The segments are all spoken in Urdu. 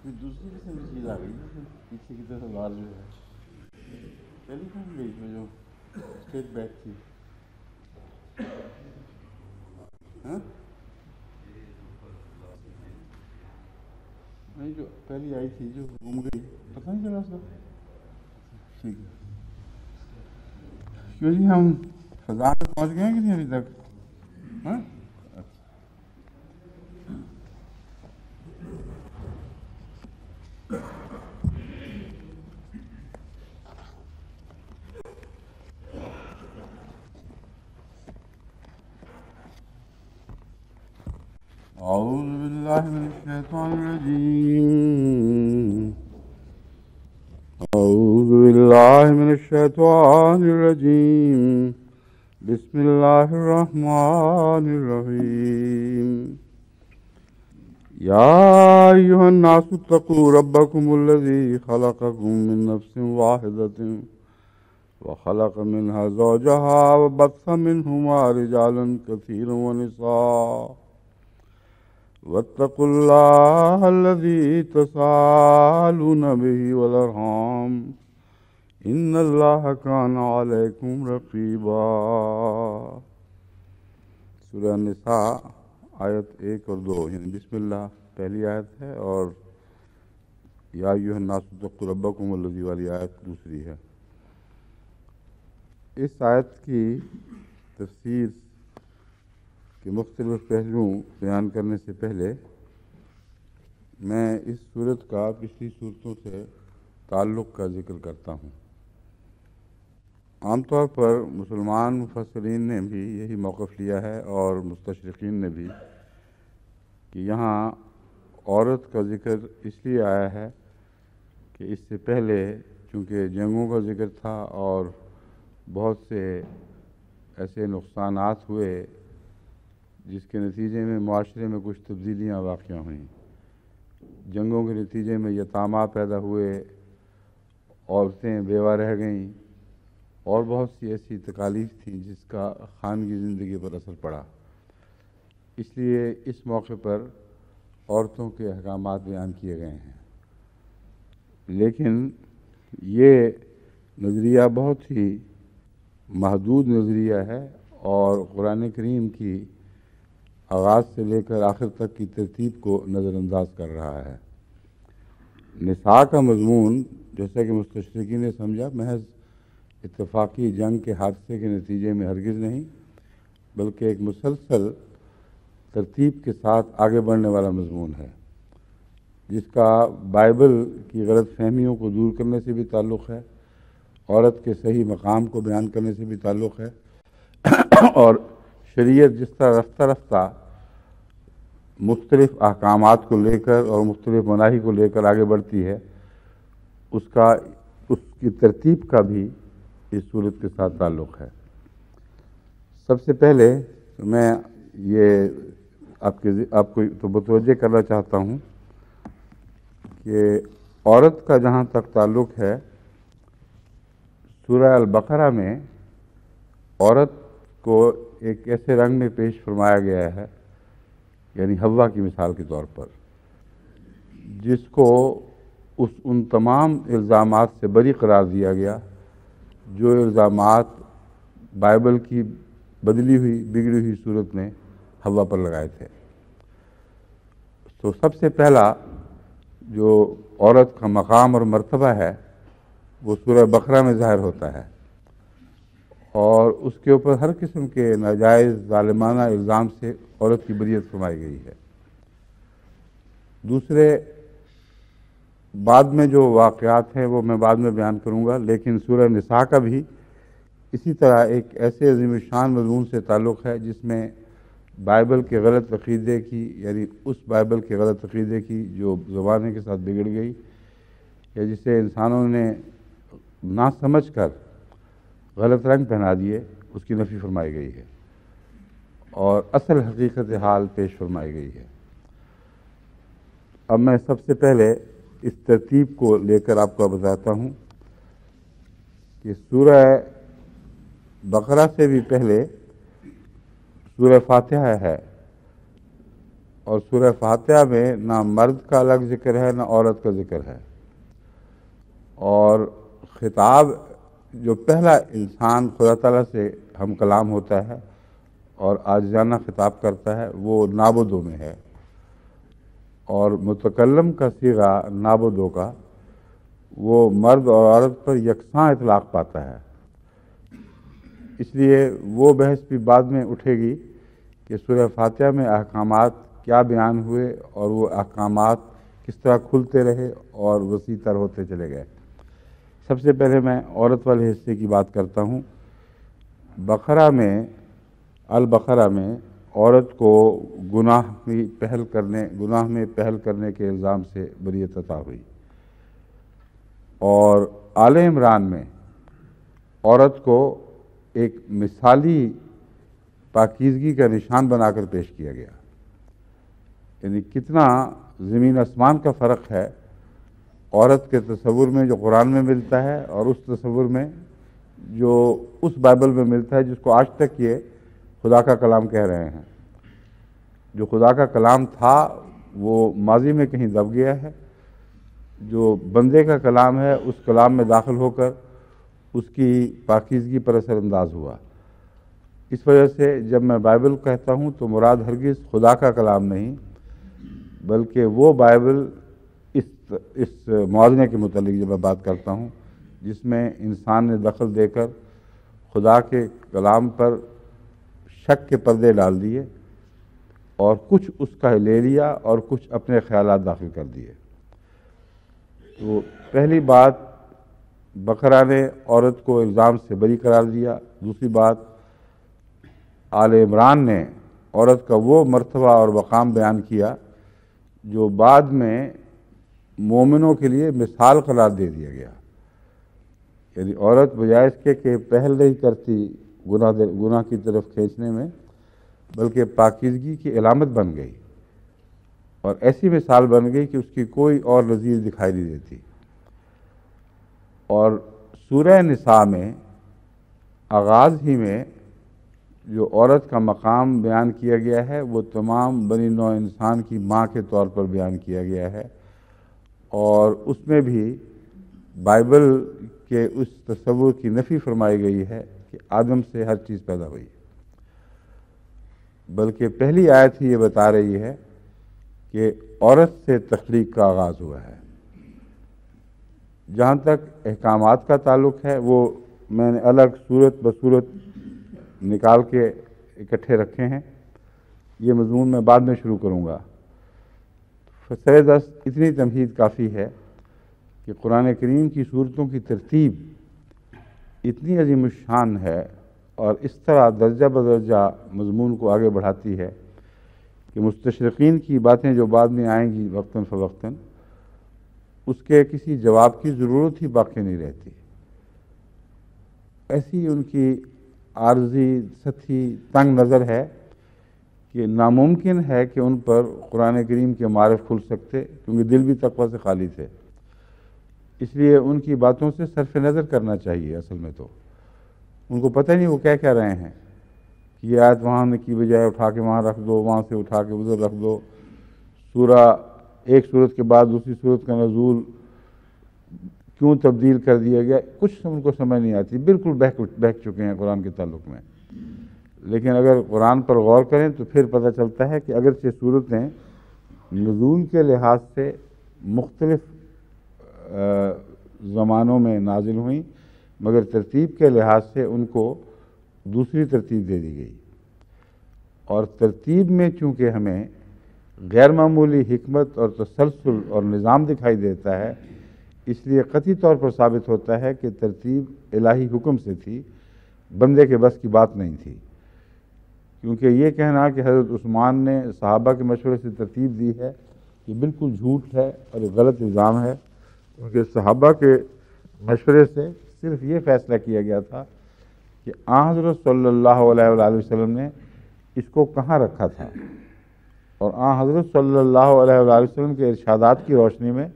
کوئی دوسری قسم کی چیز آ گئی ہے پیچھے کی طرف آواز جو ہے پہلی کہاں گئی تھی جو اسٹیٹ بیک تھی؟ ہاں نہیں جو پہلی آئی تھی جو گم گئی پتہ نہیں چلا اس کا. ٹھیک ہے کیوں جی ہم فضا میں پہنچ گئے ہیں کہ نہیں ابھی تک؟ ہاں أعوذ بالله من الشيطان الرجيم أعوذ بالله من الشيطان الرجيم بسم الله الرحمن الرحيم يا أيها الناس اتقوا ربكم الذي خلقكم من نفس واحدة وخلق منها زوجها وبث منهما رجالا كثيرا ونساء واتقوا الله الذي تساءلون به والأرحام إن الله كان عليكم رقيبا. سورہ النساء آیت 1 اور 2 یعنی بسم اللہ پہلی آیت ہے اور یا ایھا الناس اتقوا ربکم الذی والی آیت دوسری ہے. اس آیت کی تفسیر کہ مختلف پہلو بیان کرنے سے پہلے میں اس صورت کا پچھلی صورتوں سے تعلق کا ذکر کرتا ہوں. عام طور پر مسلمان مفسرین نے بھی یہی موقف لیا ہے اور مستشرقین نے بھی کہ یہاں عورت کا ذکر اس لیے آیا ہے کہ اس سے پہلے چونکہ جنگوں کا ذکر تھا اور بہت سے ایسے نقصانات ہوئے جس کے نتیجے میں معاشرے میں کچھ تبدیلیاں واقع ہوئیں. جنگوں کے نتیجے میں یتامہ پیدا ہوئے، عورتیں بیوہ رہ گئیں اور بہت سی ایسی تکالیف تھیں جس کا خانگی زندگی پر اثر پڑا. اس لیے اس موقع پر عورتوں کے احکامات بیان کیے گئے ہیں. لیکن یہ نظریہ بہت ہی محدود نظریہ ہے اور قرآن کریم کی آغاز سے لے کر آخر تک کی ترتیب کو نظر انداز کر رہا ہے. نساء کا مضمون جیسا کہ مستشرقین نے سمجھا محض اتفاقی جنگ کے حادثے کے نتیجے میں ہرگز نہیں بلکہ ایک مسلسل ترتیب کے ساتھ آگے بڑھنے والا مضمون ہے جس کا بائبل کی غلط فہمیوں کو دور کرنے سے بھی تعلق ہے، عورت کے صحیح مقام کو بیان کرنے سے بھی تعلق ہے اور شریعت جس طرح رفتہ رفتہ مختلف احکامات کو لے کر اور مختلف مناہی کو لے کر آگے بڑھتی ہے اس کی ترتیب کا بھی اس صورت کے ساتھ تعلق ہے. سب سے پہلے میں یہ آپ کو تو متوجہ کرنا چاہتا ہوں کہ عورت کا جہاں تک تعلق ہے سورہ البقرہ میں عورت کو ایک ایسے رنگ میں پیش فرمایا گیا ہے یعنی حوا کی مثال کے طور پر جس کو ان تمام الزامات سے بری قرار دیا گیا جو الزامات بائبل کی بدلی ہوئی بگڑی ہوئی صورت میں حوا پر لگائے تھے. تو سب سے پہلا جو عورت کا مقام اور مرتبہ ہے وہ سورہ بقرہ میں ظاہر ہوتا ہے اور اس کے اوپر ہر قسم کے ناجائز ظالمانہ الزام سے عورت کی بریت فرمائی گئی ہے. دوسرے بعد میں جو واقعات ہیں وہ میں بعد میں بیان کروں گا، لیکن سورہ نساء کا بھی اسی طرح ایک ایسے عظیم شان مضمون سے تعلق ہے جس میں بائبل کے غلط عقیدے کی یعنی اس بائبل کے غلط عقیدے کی جو زمانے کے ساتھ بگڑ گئی یا جسے انسانوں نے نہ سمجھ کر غلط رنگ پہنا دیے اس کی نفی فرمائی گئی ہے اور اصل حقیقت حال پیش فرمائی گئی ہے. اب میں سب سے پہلے اس ترتیب کو لے کر آپ کو بتاتا ہوں کہ سورہ بقرہ سے بھی پہلے سورہ فاتحہ ہے اور سورہ فاتحہ میں نہ مرد کا الگ ذکر ہے نہ عورت کا ذکر ہے، اور خطاب جو پہلا انسان خدا تعالیٰ سے ہم کلام ہوتا ہے اور عاجزانہ خطاب کرتا ہے وہ نابودوں میں ہے، اور متکلم کا صیغہ نابودوں کا وہ مرد اور عورت پر یکساں اطلاق پاتا ہے۔ اس لیے وہ بحث بھی بعد میں اٹھے گی کہ سورہ فاتحہ میں احکامات کیا بیان ہوئے اور وہ احکامات کس طرح کھلتے رہے اور وسیع تر ہوتے چلے گئے۔ سب سے پہلے میں عورت والے حصے کی بات کرتا ہوں۔ البقرہ میں عورت کو گناہ میں پہل کرنے کے الزام سے بریت عطا ہوئی، اور آل عمران میں عورت کو ایک مثالی پاکیزگی کا نشان بنا کر پیش کیا گیا۔ یعنی کتنا زمین آسمان کا فرق ہے عورت کے تصور میں جو قرآن میں ملتا ہے اور اس تصور میں جو اس بائبل میں ملتا ہے جس کو آج تک یہ خدا کا کلام کہہ رہے ہیں۔ جو خدا کا کلام تھا وہ ماضی میں کہیں دب گیا ہے، جو بندے کا کلام ہے اس کلام میں داخل ہو کر اس کی پاکیزگی پر اثر انداز ہوا۔ اس وجہ سے جب میں بائبل کہتا ہوں تو مراد ہرگز خدا کا کلام نہیں، بلکہ وہ بائبل اس موازنے کے متعلق جب میں بات کرتا ہوں جس میں انسان نے دخل دے کر خدا کے کلام پر شک کے پردے ڈال دیے اور کچھ اس کا لے لیا اور کچھ اپنے خیالات داخل کر دیے۔ تو پہلی بات، بقرہ نے عورت کو الزام سے بری قرار دیا۔ دوسری بات، آل عمران نے عورت کا وہ مرتبہ اور مقام بیان کیا جو بعد میں مومنوں کے لیے مثال قرار دے دیا گیا۔ یعنی عورت بجائے اس کے کہ پہل نہیں کرتی گناہ کی طرف کھینچنے میں، بلکہ پاکیزگی کی علامت بن گئی اور ایسی مثال بن گئی کہ اس کی کوئی اور نظیر دکھائی نہیں دیتی۔ اور سورہ نساء میں آغاز ہی میں جو عورت کا مقام بیان کیا گیا ہے وہ تمام بنی نوع انسان کی ماں کے طور پر بیان کیا گیا ہے، اور اس میں بھی بائبل کے اس تصور کی نفی فرمائی گئی ہے کہ آدم سے ہر چیز پیدا ہوئی، بلکہ پہلی آیت ہی یہ بتا رہی ہے کہ عورت سے تخلیق کا آغاز ہوا ہے۔ جہاں تک احکامات کا تعلق ہے وہ میں نے الگ صورت بصورت نکال کے اکٹھے رکھے ہیں، یہ مضمون میں بعد میں شروع کروں گا۔ فصل 10 اتنی تمہید کافی ہے کہ قرآن کریم کی صورتوں کی ترتیب اتنی عظیم الشان ہے اور اس طرح درجہ بدرجہ مضمون کو آگے بڑھاتی ہے کہ مستشرقین کی باتیں جو بعد میں آئیں گی وقتاً فوقتاً اس کے کسی جواب کی ضرورت ہی باقی نہیں رہتی۔ ایسی ان کی عارضی سطحی تنگ نظر ہے کہ ناممکن ہے کہ ان پر قرآن کریم کے معارف کھل سکتے، کیونکہ دل بھی تقویٰ سے خالی تھے۔ اس لیے ان کی باتوں سے صرف نظر کرنا چاہیے۔ اصل میں تو ان کو پتہ نہیں وہ کہہ رہے ہیں کہ یہ آیت وہاں کی بجائے اٹھا کے وہاں رکھ دو، وہاں سے اٹھا کے ادھر رکھ دو، ایک صورت کے بعد دوسری صورت کا نزول کیوں تبدیل کر دیا گیا، کچھ ان کو سمجھ نہیں آتی، بالکل بہک چکے ہیں قرآن کے تعلق میں۔ لیکن اگر قرآن پر غور کریں تو پھر پتہ چلتا ہے کہ اگرچہ صورتیں نزول کے لحاظ سے مختلف زمانوں میں نازل ہوئیں، مگر ترتیب کے لحاظ سے ان کو دوسری ترتیب دے دی گئی، اور ترتیب میں چونکہ ہمیں غیر معمولی حکمت اور تسلسل اور نظام دکھائی دیتا ہے، اس لیے قطعی طور پر ثابت ہوتا ہے کہ ترتیب الہی حکم سے تھی، بندے کے بس کی بات نہیں تھی۔ کیونکہ یہ کہنا کہ حضرت عثمان نے صحابہ کے مشورے سے ترتیب دی ہے، یہ بالکل جھوٹ ہے اور ایک غلط الزام ہے، کیونکہ صحابہ کے مشورے سے صرف یہ فیصلہ کیا گیا تھا کہ آن حضرت صلی اللہ علیہ وآلہ وسلم نے اس کو کہاں رکھا تھا، اور آن حضرت صلی اللہ علیہ وآلہ وسلم کے ارشادات کی روشنی میں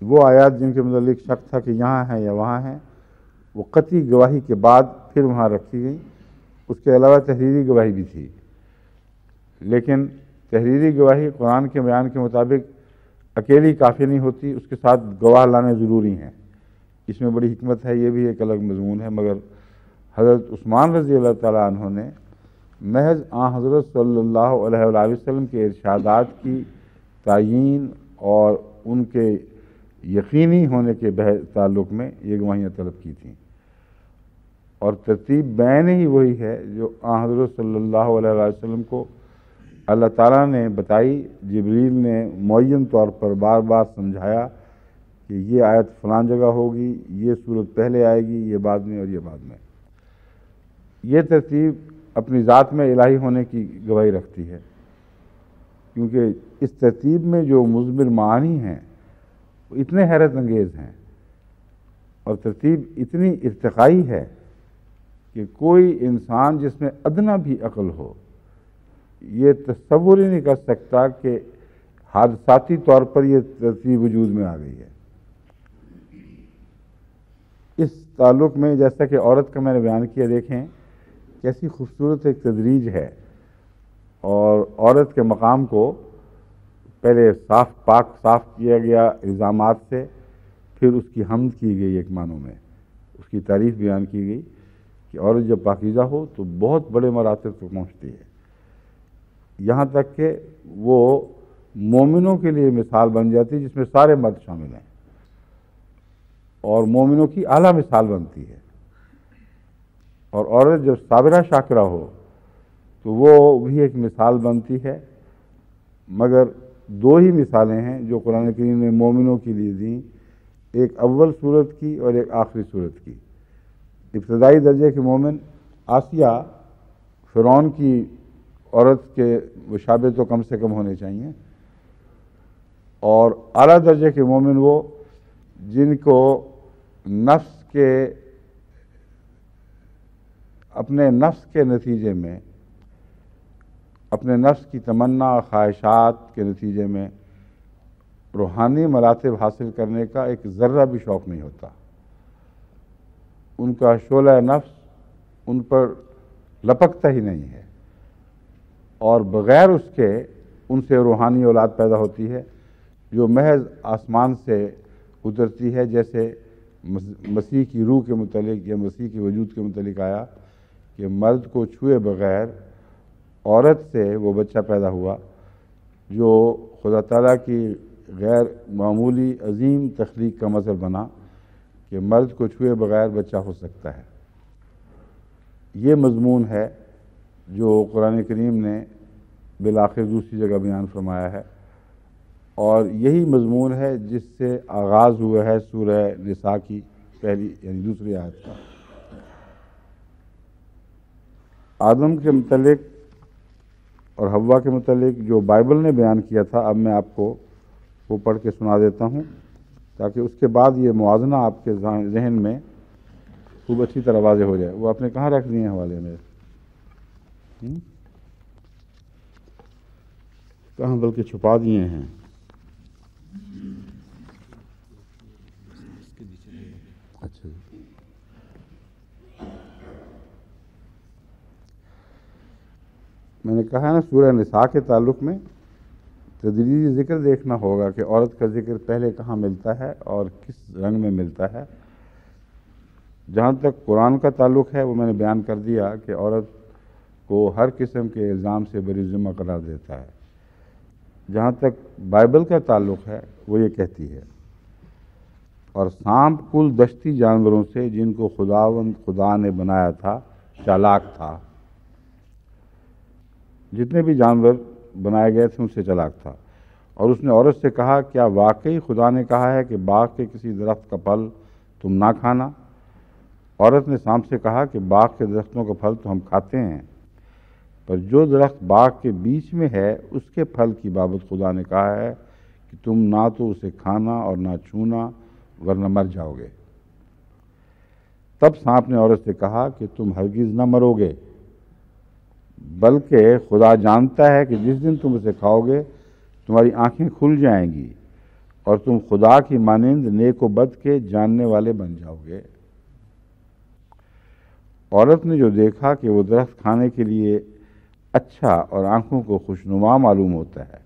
وہ آیات جن کے متعلق شک تھا کہ یہاں ہیں یا وہاں ہیں، وہ قطعی گواہی کے بعد پھر وہاں رکھی گئی۔ اس کے علاوہ تحریری گواہی بھی تھی، لیکن تحریری گواہی قرآن کے بیان کے مطابق اکیلی کافی نہیں ہوتی، اس کے ساتھ گواہ لانے ضروری ہیں۔ اس میں بڑی حکمت ہے، یہ بھی ایک الگ مضمون ہے، مگر حضرت عثمان رضی اللہ تعالیٰ عنہ نے محض حضرت صلی اللہ علیہ وآلہ وسلم کے ارشادات کی تعیین اور ان کے یقینی ہونے کے تعلق میں یہ گواہیاں طلب کی تھیں، اور ترتیب بین ہی وہی ہے جو حضرت صلی اللہ علیہ وآلہ وسلم کو اللہ تعالیٰ نے بتائی۔ جبریل نے معین طور پر بار بار سمجھایا کہ یہ آیت فلان جگہ ہوگی، یہ صورت پہلے آئے گی، یہ بعد میں، اور یہ بعد میں۔ یہ ترتیب اپنی ذات میں الہی ہونے کی گواہی رکھتی ہے، کیونکہ اس ترتیب میں جو مضمر معانی ہیں وہ اتنے حیرت انگیز ہیں، اور ترتیب اتنی ارتقائی ہے کہ کوئی انسان جس میں ادنا بھی عقل ہو یہ تصور ہی نہیں کر سکتا کہ حادثاتی طور پر یہ ترتیب وجود میں آ گئی ہے۔ اس تعلق میں جیسا کہ عورت کا میں نے بیان کیا، دیکھیں کیسی خوبصورت ایک تدریج ہے، اور عورت کے مقام کو پہلے صاف کیا گیا الزامات سے، پھر اس کی حمد کی گئی، ایک معنوں میں اس کی تعریف بیان کی گئی کہ عورت جب پاکیزہ ہو تو بہت بڑے مراتب تک پہنچتی ہے، یہاں تک کہ وہ مومنوں کے لیے مثال بن جاتی ہے، جس میں سارے مرد شامل ہیں، اور مومنوں کی اعلیٰ مثال بنتی ہے۔ اور عورت جب صابرہ شاکرہ ہو تو وہ بھی ایک مثال بنتی ہے، مگر دو ہی مثالیں ہیں جو قرآن کریم نے مومنوں کے لیے دیں، ایک اول صورت کی اور ایک آخری صورت کی۔ ابتدائی درجے کے مومن آسیہ فرعون کی عورت کے مشابہ تو کم سے کم ہونے چاہیے، اور اعلیٰ درجے کے مومن وہ جن کو اپنے نفس کے نتیجے میں، اپنے نفس کی تمنا خواہشات کے نتیجے میں روحانی مراتب حاصل کرنے کا ایک ذرہ بھی شوق نہیں ہوتا، ان کا شعلہ نفس ان پر لپکتا ہی نہیں ہے، اور بغیر اس کے ان سے روحانی اولاد پیدا ہوتی ہے جو محض آسمان سے اترتی ہے، جیسے مسیح کی روح کے متعلق یا مسیح کے وجود کے متعلق آیا کہ مرد کو چھوئے بغیر عورت سے وہ بچہ پیدا ہوا، جو خدا تعالیٰ کی غیر معمولی عظیم تخلیق کا مظہر بنا کہ مرد کو چھوئے بغیر بچہ ہو سکتا ہے۔ یہ مضمون ہے جو قرآن کریم نے بالآخر دوسری جگہ بیان فرمایا ہے، اور یہی مضمون ہے جس سے آغاز ہوا ہے سورہ نساء کی پہلی یعنی دوسری آیت کا۔ آدم کے متعلق اور حوا کے متعلق جو بائبل نے بیان کیا تھا، اب میں آپ کو وہ پڑھ کے سنا دیتا ہوں تاکہ اس کے بعد یہ موازنہ آپ کے ذہن میں خوب اچھی طرح واضح ہو جائے۔ وہ آپ نے کہاں رکھ دیے ہیں حوالے میں؟ کہاں؟ بلکہ چھپا دیے ہیں۔ اچھا، میں نے کہا ہے نا، سورہ نساء کے تعلق میں تدریجی ذکر دیکھنا ہوگا کہ عورت کا ذکر پہلے کہاں ملتا ہے اور کس رنگ میں ملتا ہے۔ جہاں تک قرآن کا تعلق ہے وہ میں نے بیان کر دیا کہ عورت کو ہر قسم کے الزام سے بری ذمہ قرار دیتا ہے۔ جہاں تک بائبل کا تعلق ہے وہ یہ کہتی ہے، اور سانپ کل دشتی جانوروں سے جن کو خدا نے بنایا تھا چالاک تھا۔ جتنے بھی جانور بنائے گئے تھے ان سے چالاک تھا، اور اس نے عورت سے کہا، کیا واقعی خدا نے کہا ہے کہ باغ کے کسی درخت کا پھل تم نہ کھانا؟ عورت نے سانپ سے کہا کہ باغ کے درختوں کا پھل تو ہم کھاتے ہیں، پر جو درخت باغ کے بیچ میں ہے اس کے پھل کی بابت خدا نے کہا ہے کہ تم نہ تو اسے کھانا اور نہ چھونا ورنہ مر جاؤ گے۔ تب سانپ نے عورت سے کہا کہ تم ہرگز نہ مرو گے، بلکہ خدا جانتا ہے کہ جس دن تم اسے کھاؤ گے تمہاری آنکھیں کھل جائیں گی اور تم خدا کی مانند نیک و بد کے جاننے والے بن جاؤ گے۔ عورت نے جو دیکھا کہ وہ درخت کھانے کے لیے اچھا اور آنکھوں کو خوشنما معلوم ہوتا ہے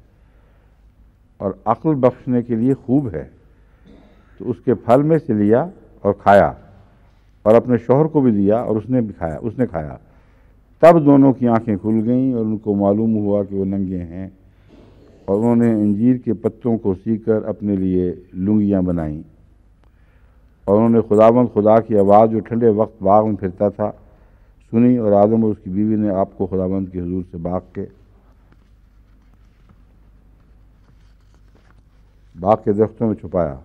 اور عقل بخشنے کے لیے خوب ہے، تو اس کے پھل میں سے لیا اور کھایا اور اپنے شوہر کو بھی دیا اور اس نے کھایا۔ تب دونوں کی آنکھیں کھل گئیں اور ان کو معلوم ہوا کہ وہ ننگے ہیں، اور انہوں نے انجیر کے پتوں کو سی کر اپنے لیے لنگیاں بنائیں، اور انہوں نے خداوند خدا کی آواز جو ٹھنڈے وقت باغ میں پھرتا تھا سنی، اور آدم اور اس کی بیوی نے آپ کو خداوند کے حضور سے باغ کے درختوں میں چھپایا۔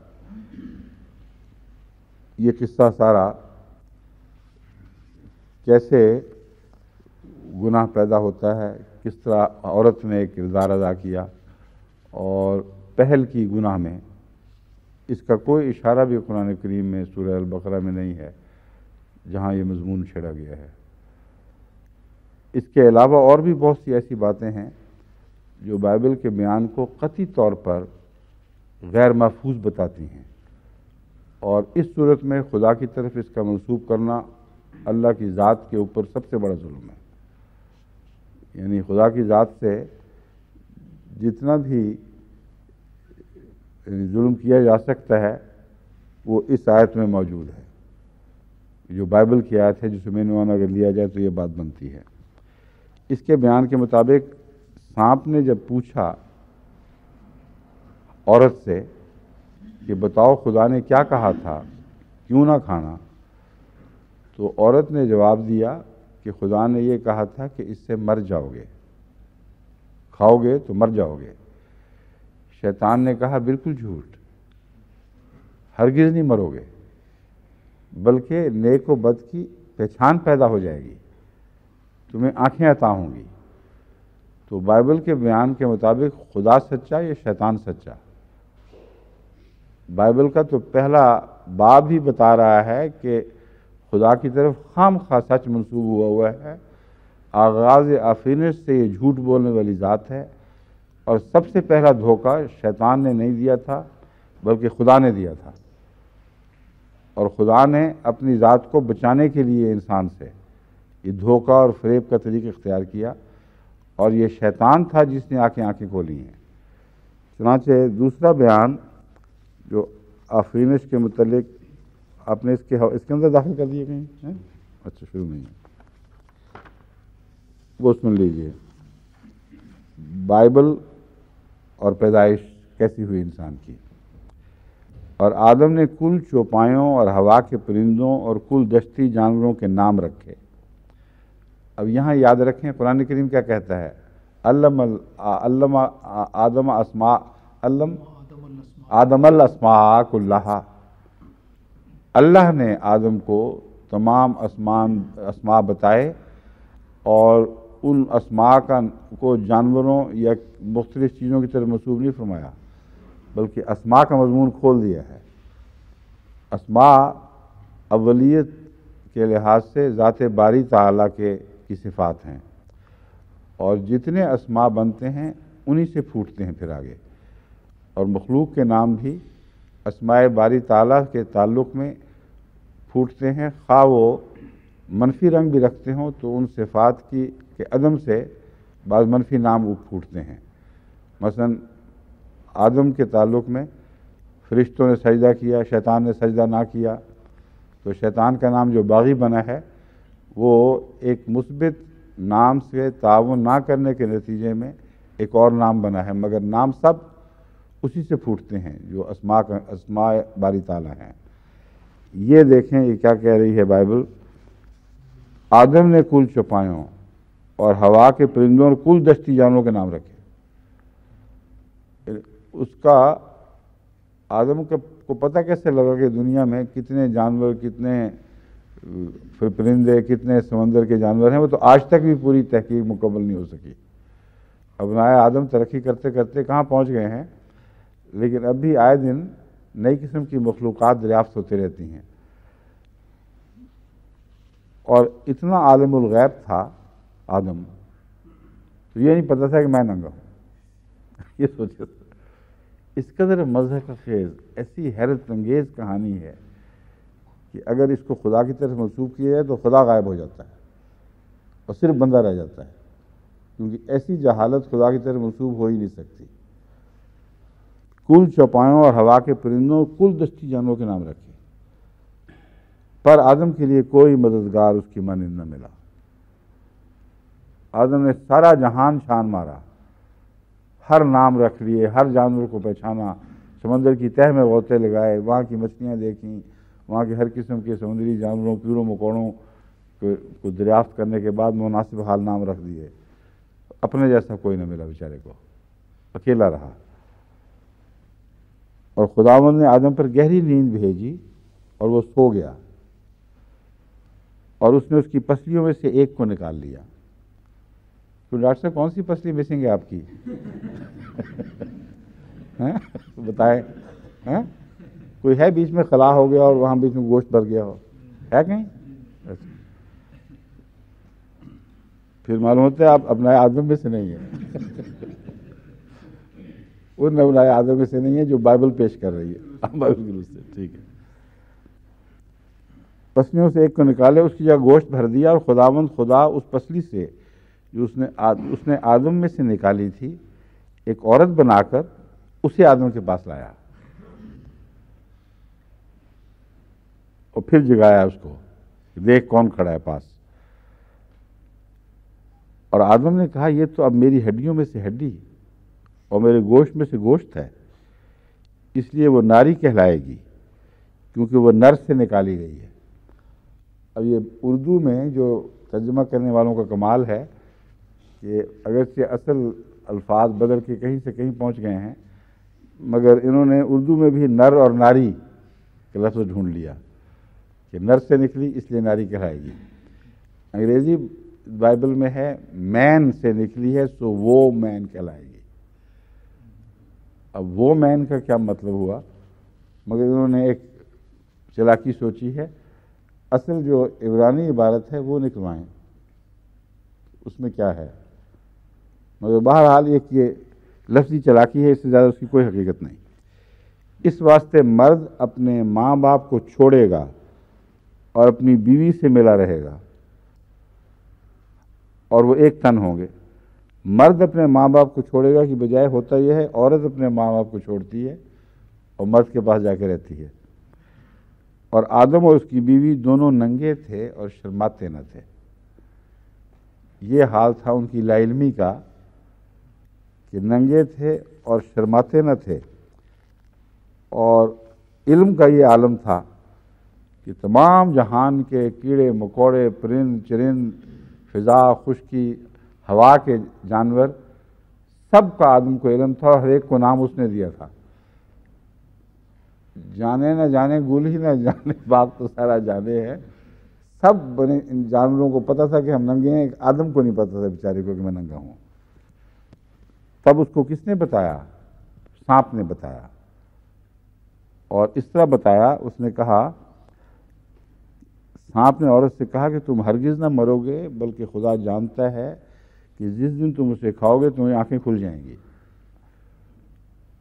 یہ قصہ سارا کیسے گناہ پیدا ہوتا ہے، کس طرح عورت نے ایک کردار ادا کیا اور پہل کی گناہ میں، اس کا کوئی اشارہ بھی قرآن کریم میں سورہ البقرہ میں نہیں ہے جہاں یہ مضمون چھیڑا گیا ہے۔ اس کے علاوہ اور بھی بہت سی ایسی باتیں ہیں جو بائبل کے بیان کو قطعی طور پر غیر محفوظ بتاتی ہیں، اور اس صورت میں خدا کی طرف اس کا منسوب کرنا اللہ کی ذات کے اوپر سب سے بڑا ظلم ہے۔ یعنی خدا کی ذات سے جتنا بھی ظلم کیا جا سکتا ہے وہ اس آیت میں موجود ہے، جو بائبل کی آیت ہے جسے مین عنوان اگر لیا جائے تو یہ بات بنتی ہے۔ اس کے بیان کے مطابق سانپ نے جب پوچھا عورت سے کہ بتاؤ خدا نے کیا کہا تھا، کیوں نہ کھانا، تو عورت نے جواب دیا کہ خدا نے یہ کہا تھا کہ اس سے مر جاؤ گے، کھاؤ گے تو مر جاؤ گے۔ شیطان نے کہا بالکل جھوٹ، ہرگز نہیں مرو گے، بلکہ نیک و بد کی پہچان پیدا ہو جائے گی، تمہیں آنکھیں عطا ہوں گی۔ تو بائبل کے بیان کے مطابق خدا سچا یا شیطان سچا؟ بائبل کا تو پہلا باب ہی بتا رہا ہے کہ خدا کی طرف خام خواہ سچ منسوب ہوا ہے، آغاز آفرینش سے یہ جھوٹ بولنے والی ذات ہے، اور سب سے پہلا دھوکہ شیطان نے نہیں دیا تھا بلکہ خدا نے دیا تھا، اور خدا نے اپنی ذات کو بچانے کے لیے انسان سے یہ دھوکہ اور فریب کا طریقہ اختیار کیا، اور یہ شیطان تھا جس نے آنکھیں کھولی ہیں۔ چنانچہ دوسرا بیان جو آفرینش کے متعلق آپ نے اس کے اندر داخل کر دیے کہیں ہیں؟ اچھا شروع میں وہ سن لیجئے۔ بائبل اور پیدائش کیسی ہوئی انسان کی۔ اور آدم نے کل چوپایوں اور ہوا کے پرندوں اور کل دشتی جانوروں کے نام رکھے۔ اب یہاں یاد رکھیں قرآن کریم کیا کہتا ہے، آدم الاسماء کلہا، اللہ نے آدم کو تمام اسماء بتائے، اور ان اسماء کو جانوروں یا مختلف چیزوں کی طرف منسوب نہیں فرمایا، بلکہ اسماء کا مضمون کھول دیا ہے۔ اسماء اولیت کے لحاظ سے ذات باری تعالیٰ کی صفات ہیں، اور جتنے اسماء بنتے ہیں انہی سے پھوٹتے ہیں پھر آگے، اور مخلوق کے نام بھی اسماء باری تعالیٰ کے تعلق میں پھوٹتے ہیں، خواہ وہ منفی رنگ بھی رکھتے ہوں تو ان صفات کے عدم سے بعض منفی نام پھوٹتے ہیں۔ مثلا آدم کے تعلق میں فرشتوں نے سجدہ کیا، شیطان نے سجدہ نہ کیا، تو شیطان کا نام جو باغی بنا ہے وہ ایک مثبت نام سے تعاون نہ کرنے کے نتیجے میں ایک اور نام بنا ہے، مگر نام سب اسی سے پھوٹتے ہیں جو اسماء باری تعالیٰ ہیں۔ یہ دیکھیں یہ کیا کہہ رہی ہے بائبل، آدم نے کل چوپایوں اور ہوا کے پرندوں اور کل دشتی جانوروں کے نام رکھے۔ اس کا آدم کو پتہ کیسے لگا کہ دنیا میں کتنے جانور، کتنے پرندے، کتنے سمندر کے جانور ہیں؟ وہ تو آج تک بھی پوری تحقیق مکمل نہیں ہو سکی۔ ابنائے آدم ترقی کرتے کرتے کہاں پہنچ گئے ہیں، لیکن اب بھی آئے دن نئی قسم کی مخلوقات دریافت ہوتے رہتی ہیں۔ اور اتنا عالم الغیب تھا آدم، تو یہ نہیں پتہ تھا کہ میں ننگا ہوں۔ یہ سوچے اس قدر مضحک خیز، ایسی حیرت انگیز کہانی ہے کہ اگر اس کو خدا کی طرف منسوب کیا جائے تو خدا غائب ہو جاتا ہے اور صرف بندہ رہ جاتا ہے۔ کیونکہ ایسی جہالت خدا کی طرف منسوب ہو ہی نہیں سکتی۔ کل چوپایوں اور ہوا کے پرندوں، کل دستی جانوروں کے نام رکھے، پر آدم کے لیے کوئی مددگار اس کی مانند نہ ملا۔ آدم نے سارا جہان چھان مارا، ہر نام رکھ لیے، ہر جانور کو پہچانا، سمندر کی تہہ میں غوطے لگائے، وہاں کی مچھلیاں دیکھیں، وہاں کے ہر قسم کے سمندری جانوروں، کیڑوں مکوڑوں کو دریافت کرنے کے بعد مناسب حال نام رکھ دیے۔ اپنے جیسا کوئی نہ ملا بیچارے کو، اکیلا رہا۔ اور خداوند نے آدم پر گہری نیند بھیجی اور وہ سو گیا، اور اس نے اس کی پسلیوں میں سے ایک کو نکال لیا۔ تو ڈاکٹر صاحب کون سی پسلی مسنگ ہے آپ کی؟ بتائیں، کوئی ہے بیچ میں خلا ہو گیا اور وہاں بیچ میں گوشت بھر گیا ہو، ہے کہیں؟ پھر معلوم ہوتا ہے آپ ابنائے آدم میں سے نہیں ہیں۔ ان ابنائے آدم میں سے نہیں ہے جو بائبل پیش کر رہی ہے، بائبل کی روح سے، ٹھیک ہے۔ پسلیوں سے ایک کو نکالے، اس کی جگہ گوشت بھر دیا، اور خداوند خدا اس پسلی سے جو اس نے آدم میں سے نکالی تھی ایک عورت بنا کر اسے آدم کے پاس لایا، اور پھر جگایا اس کو، دیکھ کون کھڑا ہے پاس۔ اور آدم نے کہا یہ تو اب میری ہڈیوں میں سے ہڈی اور میرے گوشت میں سے گوشت ہے، اس لیے وہ ناری کہلائے گی، کیونکہ وہ نر سے نکالی گئی ہے۔ اب یہ اردو میں جو ترجمہ کرنے والوں کا کمال ہے کہ اگرچہ اصل الفاظ بدل کے کہیں سے کہیں پہنچ گئے ہیں، مگر انہوں نے اردو میں بھی نر اور ناری کا لفظ ڈھونڈ لیا کہ نر سے نکلی اس لیے ناری کہلائے گی۔ انگریزی بائبل میں ہے مین سے نکلی ہے سو وہ مین کہلائے گی۔ اب وہ مین کا کیا مطلب ہوا، مگر انہوں نے ایک چلاکی سوچی ہے، اصل جو عبرانی عبارت ہے وہ نکلوائیں، اس میں کیا ہے، مگر بہرحال ایک یہ لفظی چلاکی ہے، اس سے زیادہ اس کی کوئی حقیقت نہیں۔ اس واسطے مرد اپنے ماں باپ کو چھوڑے گا اور اپنی بیوی سے ملا رہے گا اور وہ ایک تن ہوں گے۔ مرد اپنے ماں باپ کو چھوڑے گا کی بجائے ہوتا یہ ہے عورت اپنے ماں باپ کو چھوڑتی ہے اور مرد کے پاس جا کے رہتی ہے۔ اور آدم اور اس کی بیوی دونوں ننگے تھے اور شرماتے نہ تھے۔ یہ حال تھا ان کی لا علمی کا کہ ننگے تھے اور شرماتے نہ تھے، اور علم کا یہ عالم تھا کہ تمام جہان کے کیڑے مکوڑے، پرند چرند، فضا، خشکی، ہوا کے جانور، سب کا آدم کو علم تھا، اور ہر ایک کو نام اس نے دیا تھا۔ جانے نہ جانے گل ہی نہ جانے باغ تو سارا جانے ہے، سب بنے ان جانوروں کو پتا تھا کہ ہم ننگے ہیں، ایک آدم کو نہیں پتا تھا بیچارے کو کہ میں ننگا ہوں۔ تب اس کو کس نے بتایا؟ سانپ نے بتایا، اور اس طرح بتایا، اس نے کہا، سانپ نے عورت سے کہا کہ تم ہرگز نہ مرو گے، بلکہ خدا جانتا ہے کہ جس دن تم اسے کھاؤ گے تمہیں آنکھیں کھل جائیں گی۔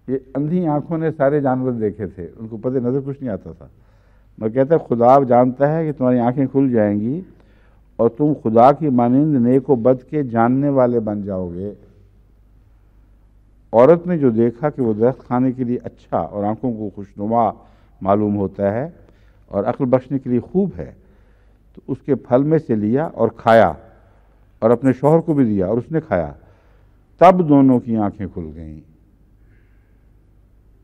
یہ اندھی آنکھوں نے سارے جانور دیکھے تھے، ان کو پتہ نظر کچھ نہیں آتا تھا، میں کہتا ہے خدا جانتا ہے کہ تمہاری آنکھیں کھل جائیں گی اور تم خدا کی مانند نیک و بد کے جاننے والے بن جاؤ گے۔ عورت نے جو دیکھا کہ وہ درخت کھانے کے لیے اچھا اور آنکھوں کو خوشنما معلوم ہوتا ہے اور عقل بخشنے کے لیے خوب ہے، تو اس کے پھل میں سے لیا اور کھایا، اور اپنے شوہر کو بھی دیا اور اس نے کھایا، تب دونوں کی آنکھیں کھل گئیں۔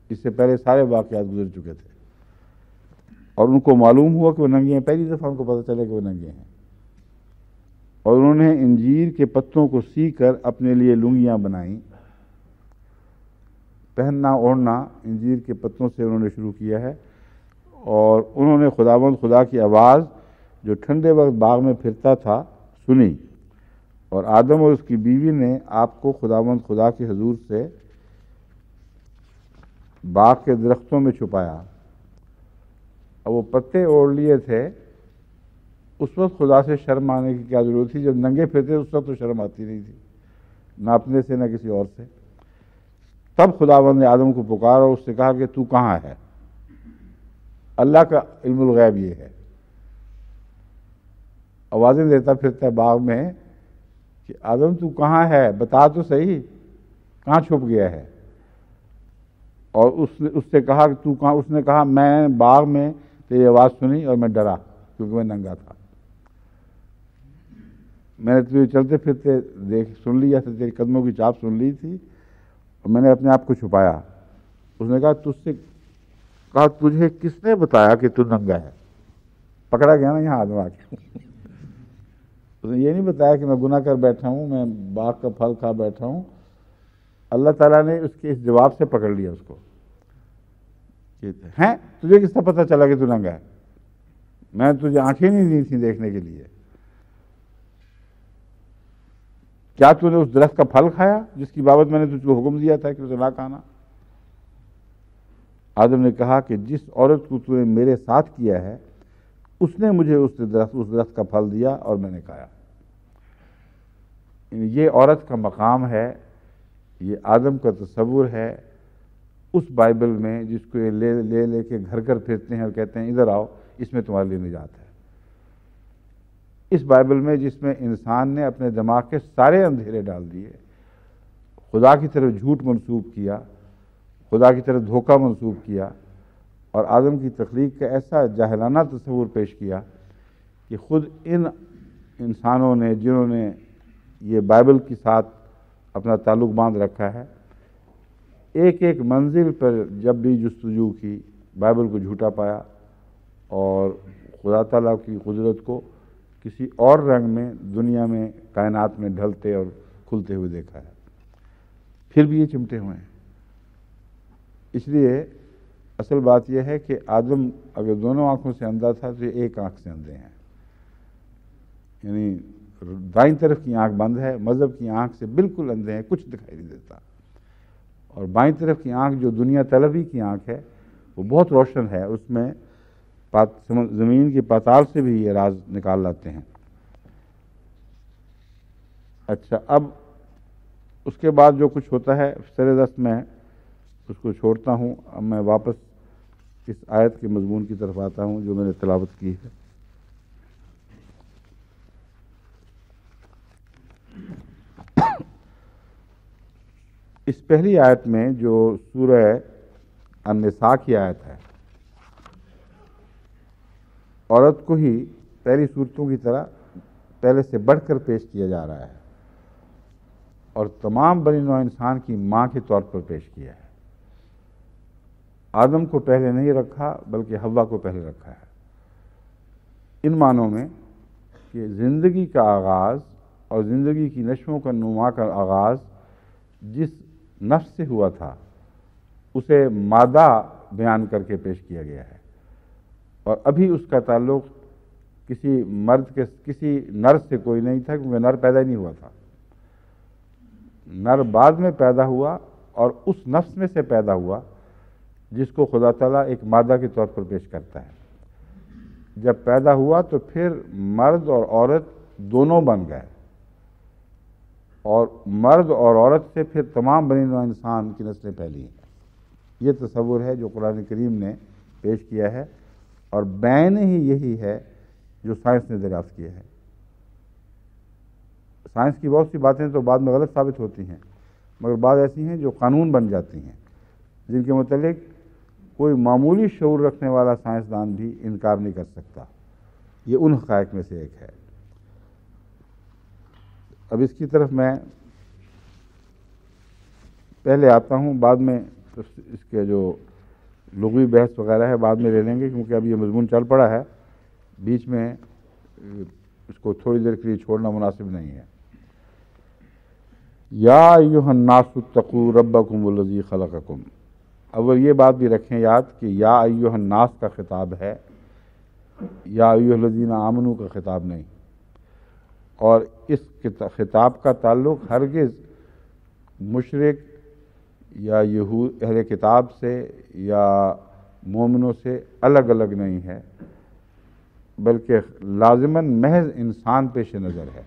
اس سے پہلے سارے واقعات گزر چکے تھے، اور ان کو معلوم ہوا کہ وہ ننگے ہیں، پہلی دفعہ ان کو پتہ چلا کہ وہ ننگے ہیں، اور انہوں نے انجیر کے پتوں کو سی کر اپنے لیے لنگیاں بنائیں۔ پہننا اوڑھنا انجیر کے پتوں سے انہوں نے شروع کیا ہے، اور انہوں نے خداوند خدا کی آواز جو ٹھنڈے وقت باغ میں پھرتا تھا سنی، اور آدم اور اس کی بیوی نے آپ کو خداوند خدا کے حضور سے باغ کے درختوں میں چھپایا۔ اب وہ پتے اوڑھ لیے تھے، اس وقت خدا سے شرم آنے کی کیا ضرورت تھی؟ جب ننگے پھرتے اس وقت تو شرم آتی نہیں تھی، نہ اپنے سے نہ کسی اور سے۔ تب خداوند نے آدم کو پکارا اور اس سے کہا کہ تو کہاں ہے؟ اللہ کا علم الغیب یہ ہے، آوازیں دیتا پھرتا ہے باغ میں کہ آدم تو کہاں ہے، بتا تو صحیح کہاں چھپ گیا ہے. اور اس سے کہا کہ تو کہاں. اس نے کہا میں باغ میں تیری آواز سنی اور میں ڈرا کیونکہ میں ننگا تھا. میں نے تجھے چلتے پھرتے سن لیا تھا، تیری قدموں کی چاپ سن لی تھی اور میں نے اپنے آپ کو چھپایا. اس نے کہا تجھے کس نے بتایا کہ تو ننگا ہے؟ پکڑا گیا نا یہاں آدم آ کے. اس نے یہ نہیں بتایا کہ میں گناہ کر بیٹھا ہوں، میں باغ کا پھل کھا بیٹھا ہوں. اللہ تعالیٰ نے اس کے اس جواب سے پکڑ لیا اس کو. ہیں تجھے کس طرح پتہ چلا کہ تو ننگا ہے؟ میں تجھے آنکھیں نہیں دی تھیں دیکھنے کے لیے. کیا تو نے اس درخت کا پھل کھایا جس کی بابت میں نے تجھ کو حکم دیا تھا کہ اسے نہ کھانا؟ آدم نے کہا کہ جس عورت کو تو نے میرے ساتھ کیا ہے اس نے مجھے اس درخت کا پھل دیا اور میں نے کھایا. یہ عورت کا مقام ہے، یہ آدم کا تصور ہے اس بائبل میں جس کو یہ لے لے کے گھر گھر پھرتے ہیں اور کہتے ہیں ادھر آؤ، اس میں تمہارے لیے نجات ہے. اس بائبل میں جس میں انسان نے اپنے دماغ کے سارے اندھیرے ڈال دیے، خدا کی طرف جھوٹ منسوب کیا، خدا کی طرف دھوکہ منسوب کیا اور آدم کی تخلیق کا ایسا جاہلانہ تصور پیش کیا کہ خود ان انسانوں نے جنہوں نے یہ بائبل کے ساتھ اپنا تعلق باندھ رکھا ہے، ایک ایک منزل پر جب بھی جستجو کی بائبل کو جھوٹا پایا اور خدا تعالیٰ کی قدرت کو کسی اور رنگ میں دنیا میں کائنات میں ڈھلتے اور کھلتے ہوئے دیکھا ہے. پھر بھی یہ چمٹے ہوئے ہیں. اس لیے اصل بات یہ ہے کہ آدم اگر دونوں آنکھوں سے اندھا تھا تو یہ ایک آنکھ سے اندھے ہیں. یعنی دائیں طرف کی آنکھ بند ہے، مذہب کی آنکھ سے بالکل اندھے ہیں، کچھ دکھائی نہیں دیتا. اور بائیں طرف کی آنکھ جو دنیا طلبی کی آنکھ ہے وہ بہت روشن ہے، اس میں زمین کی پاتال سے بھی یہ راز نکال لاتے ہیں. اچھا، اب اس کے بعد جو کچھ ہوتا ہے سر دست میں اس کو چھوڑتا ہوں. اب میں واپس اس آیت کے مضمون کی طرف آتا ہوں جو میں نے تلاوت کی ہے. اس پہلی آیت میں جو سورہ النساء کی آیت ہے، عورت کو ہی پہلی صورتوں کی طرح پہلے سے بڑھ کر پیش کیا جا رہا ہے اور تمام بنی نوع انسان کی ماں کے طور پر پیش کیا ہے. آدم کو پہلے نہیں رکھا بلکہ حوا کو پہلے رکھا ہے، ان معنوں میں کہ زندگی کا آغاز اور زندگی کی نشو و نما کا آغاز جس نفس سے ہوا تھا اسے مادہ بیان کر کے پیش کیا گیا ہے، اور ابھی اس کا تعلق کسی مرد کے کسی نر سے کوئی نہیں تھا کیونکہ نر پیدا ہی نہیں ہوا تھا. نر بعد میں پیدا ہوا اور اس نفس میں سے پیدا ہوا جس کو خدا تعالیٰ ایک مادہ کے طور پر پیش کرتا ہے. جب پیدا ہوا تو پھر مرد اور عورت دونوں بن گئے اور مرد اور عورت سے پھر تمام بنی نوع انسان کی نسلیں پھیلی ہیں. یہ تصور ہے جو قرآن کریم نے پیش کیا ہے اور بین ہی یہی ہے جو سائنس نے دریافت کیا ہے. سائنس کی بہت سی باتیں تو بعد میں غلط ثابت ہوتی ہیں، مگر بعض ایسی ہیں جو قانون بن جاتی ہیں جن کے متعلق کوئی معمولی شعور رکھنے والا سائنسدان بھی انکار نہیں کر سکتا. یہ ان حقائق میں سے ایک ہے. اب اس کی طرف میں پہلے آتا ہوں، بعد میں اس کے جو لغوی بحث وغیرہ ہے بعد میں لے لیں گے کیونکہ اب یہ مضمون چل پڑا ہے، بیچ میں اس کو تھوڑی دیر کے لیے چھوڑنا مناسب نہیں ہے. یا ایھا الناس اتقوا ربکم الذی خلقکم. اول یہ بات بھی رکھیں یاد کہ یا ایھا الناس کا خطاب ہے، یا ایھا الذین آمنوا کا خطاب نہیں، اور اس خطاب کا تعلق ہرگز مشرک یا یہود اہل کتاب سے یا مومنوں سے الگ الگ نہیں ہے بلکہ لازماً محض انسان پیش نظر ہے.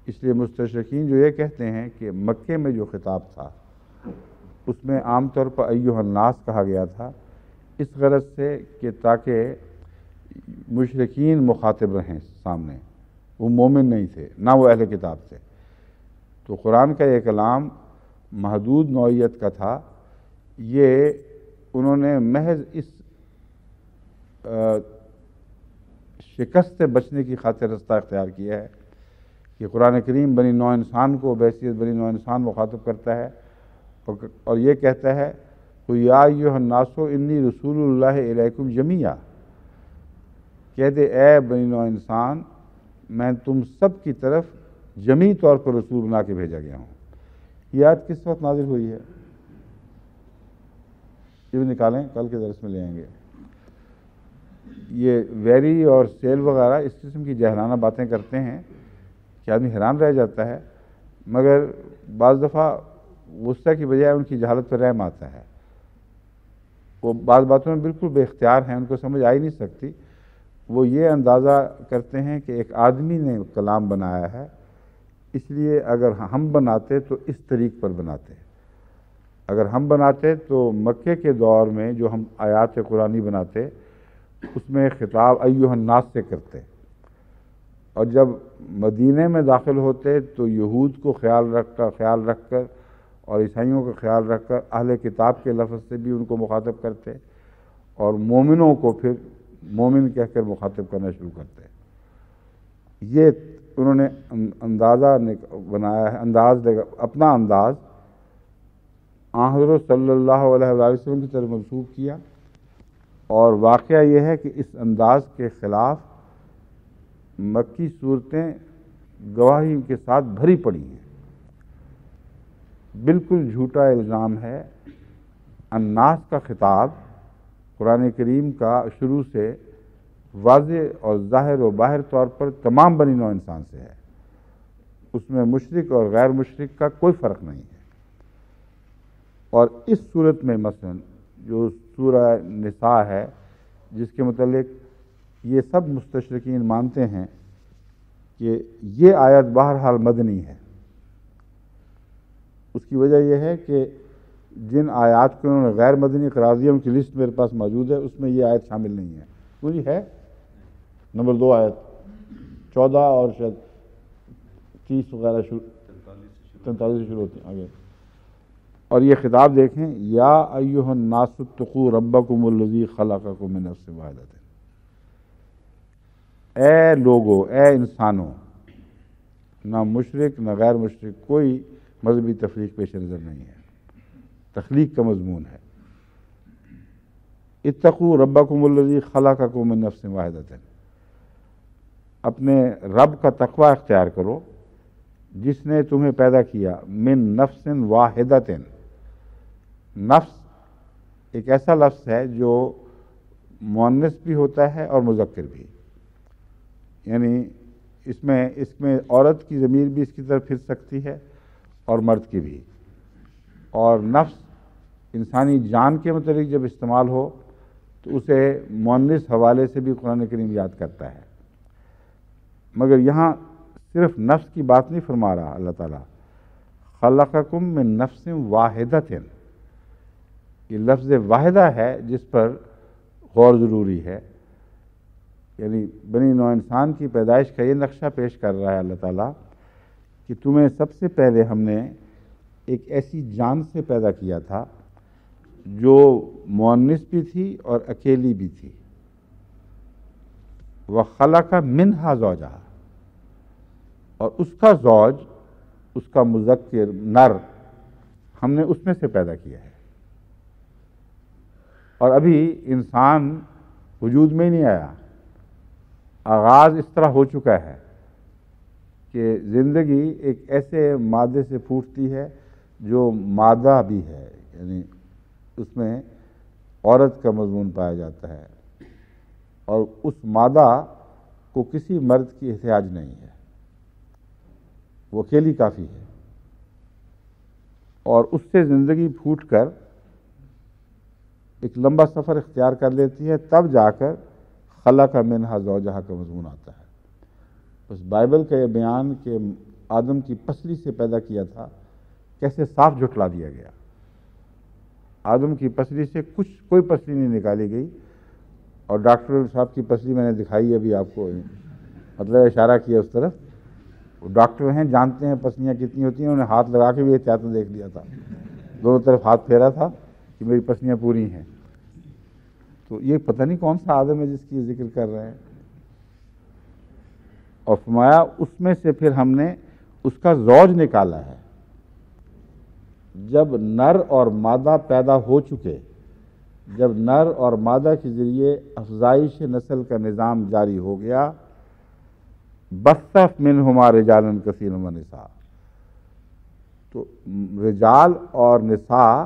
اس لیے مستشرقین جو یہ کہتے ہیں کہ مکے میں جو خطاب تھا اس میں عام طور پر ایھا الناس کہا گیا تھا اس غرض سے کہ تاکہ مشرکین مخاطب رہیں سامنے، وہ مومن نہیں تھے نہ وہ اہل کتاب تھے. تو قرآن کا یہ کلام محدود نوعیت کا تھا، یہ انہوں نے محض اس شکست سے بچنے کی خاطر رستہ اختیار کیا ہے کہ قرآن کریم بنی نوع انسان کو بحیثیت بنی نوع انسان مخاطب کرتا ہے اور یہ کہتا ہے کہ یا ایھا الناس انی رسول اللہ الیکم جمیعا، کہہ دے اے بنی نوع انسان میں تم سب کی طرف جمیع طور پر رسول بنا کے بھیجا گیا ہوں۔ یہ آیت کس وقت نازل ہوئی ہے؟ یہ بھی نکالیں، کل کے درس میں لے آئیں گے۔ یہ ویری اور سیل وغیرہ اس قسم کی جہلانہ باتیں کرتے ہیں کہ آدمی حیران رہ جاتا ہے، مگر بعض دفعہ غصہ کی بجائے ان کی جہالت پر رحم آتا ہے۔ وہ بعض باتوں میں بالکل بے اختیار ہیں، ان کو سمجھ آ ہی نہیں سکتی۔ وہ یہ اندازہ کرتے ہیں کہ ایک آدمی نے کلام بنایا ہے، اس لیے اگر ہم بناتے تو اس طریق پر بناتے، اگر ہم بناتے تو مکے کے دور میں جو ہم آیات قرآنی بناتے اس میں خطاب ایھا الناس سے کرتے، اور جب مدینے میں داخل ہوتے تو یہود کو خیال رکھ کر اور عیسائیوں کا خیال رکھ کر اہل کتاب کے لفظ سے بھی ان کو مخاطب کرتے، اور مومنوں کو پھر مومن کہہ کر مخاطب کرنا شروع کرتے۔ یہ انہوں نے اندازہ بنایا ہے، اپنا انداز حضرت صلی اللہ علیہ وسلم کی طرف منسوب کیا، اور واقعہ یہ ہے کہ اس انداز کے خلاف مکی صورتیں گواہی کے ساتھ بھری پڑی ہیں۔ بالکل جھوٹا الزام ہے۔ الناس کا خطاب قرآن کریم کا شروع سے واضح اور ظاہر و باہر طور پر تمام بنی نوع انسان سے ہے، اس میں مشرک اور غیر مشرک کا کوئی فرق نہیں ہے۔ اور اس صورت میں مثلا جو سورہ نساء ہے، جس کے متعلق یہ سب مستشرقین مانتے ہیں کہ یہ آیت بہرحال مدنی ہے، اس کی وجہ یہ ہے کہ جن آیات کو انہوں نے غیر مدنی قرار دیا ان کی لسٹ میرے پاس موجود ہے، اس میں یہ آیت شامل نہیں ہے۔ پوری ہے نمبر 2 آیت 14 اور شاید 30 وغیرہ 43 سے شروع ہوتی ہیں آگے، اور یہ خطاب دیکھیں، یا ایھا الناس اتقوا ربکم الذی خلقکم من نفس واحدۃ، اے لوگو، اے انسانوں، نہ مشرک نہ غیر مشرک کوئی مذہبی تفریق پیش نظر نہیں ہے، تخلیق کا مضمون ہے۔ اتقوا ربکم الذی خلقکم من نفس واحدۃ، اپنے رب کا تقوی اختیار کرو جس نے تمہیں پیدا کیا، من نفس واحدۃ، نفس ایک ایسا لفظ ہے جو مؤنث بھی ہوتا ہے اور مذکر بھی، یعنی اس میں عورت کی ضمیر بھی اس کی طرف پھر سکتی ہے اور مرد کی بھی، اور نفس انسانی جان کے متعلق جب استعمال ہو تو اسے مؤنث حوالے سے بھی قرآن کریم یاد کرتا ہے، مگر یہاں صرف نفس کی بات نہیں فرما رہا اللہ تعالیٰ۔ خلقکم من نفس واحدۃ، یہ لفظ واحدہ ہے جس پر غور ضروری ہے، یعنی بنی نوع انسان کی پیدائش کا یہ نقشہ پیش کر رہا ہے اللہ تعالیٰ کہ تمہیں سب سے پہلے ہم نے ایک ایسی جان سے پیدا کیا تھا جو مؤنث بھی تھی اور اکیلی بھی تھی، وَخَلَقَ مِنْهَا زَوْجَهَا، اور اس کا زوج، اس کا مذکر نر ہم نے اس میں سے پیدا کیا ہے، اور ابھی انسان وجود میں ہی نہیں آیا، آغاز اس طرح ہو چکا ہے کہ زندگی ایک ایسے مادے سے پھوٹتی ہے جو مادہ بھی ہے، یعنی اس میں عورت کا مضمون پایا جاتا ہے، اور اس مادہ کو کسی مرد کی احتیاج نہیں ہے، وہ اکیلی کافی ہے، اور اس سے زندگی پھوٹ کر ایک لمبا سفر اختیار کر لیتی ہے، تب جا کر خلق منہا زوجہا کا مضمون آتا ہے۔ بس بائبل کا یہ بیان کہ آدم کی پسلی سے پیدا کیا تھا کیسے صاف جھٹلا دیا گیا۔ آدم کی پسلی سے کوئی پسلی نہیں نکالی گئی، اور ڈاکٹر صاحب کی پسلی میں نے دکھائی ابھی آپ کو، مطلب اشارہ کیا اس طرف ڈاکٹر ہیں، جانتے ہیں پسلیاں کتنی ہوتی ہیں، انہیں ہاتھ لگا کے بھی احتیاطاً دیکھ لیا تھا، دونوں طرف ہاتھ پھیرا تھا کہ میری پسلیاں پوری ہیں۔ تو یہ پتہ نہیں کون سا آدم ہے جس کی ذکر کر رہے ہیں۔ اور فرمایا اس میں سے پھر ہم نے اس کا زوج نکالا ہے۔ جب نر اور مادہ پیدا ہو چکے، جب نر اور مادہ کے ذریعے افزائش نسل کا نظام جاری ہو گیا، بث منہما رجالا کثیرا ونساء، تو رجال اور نساء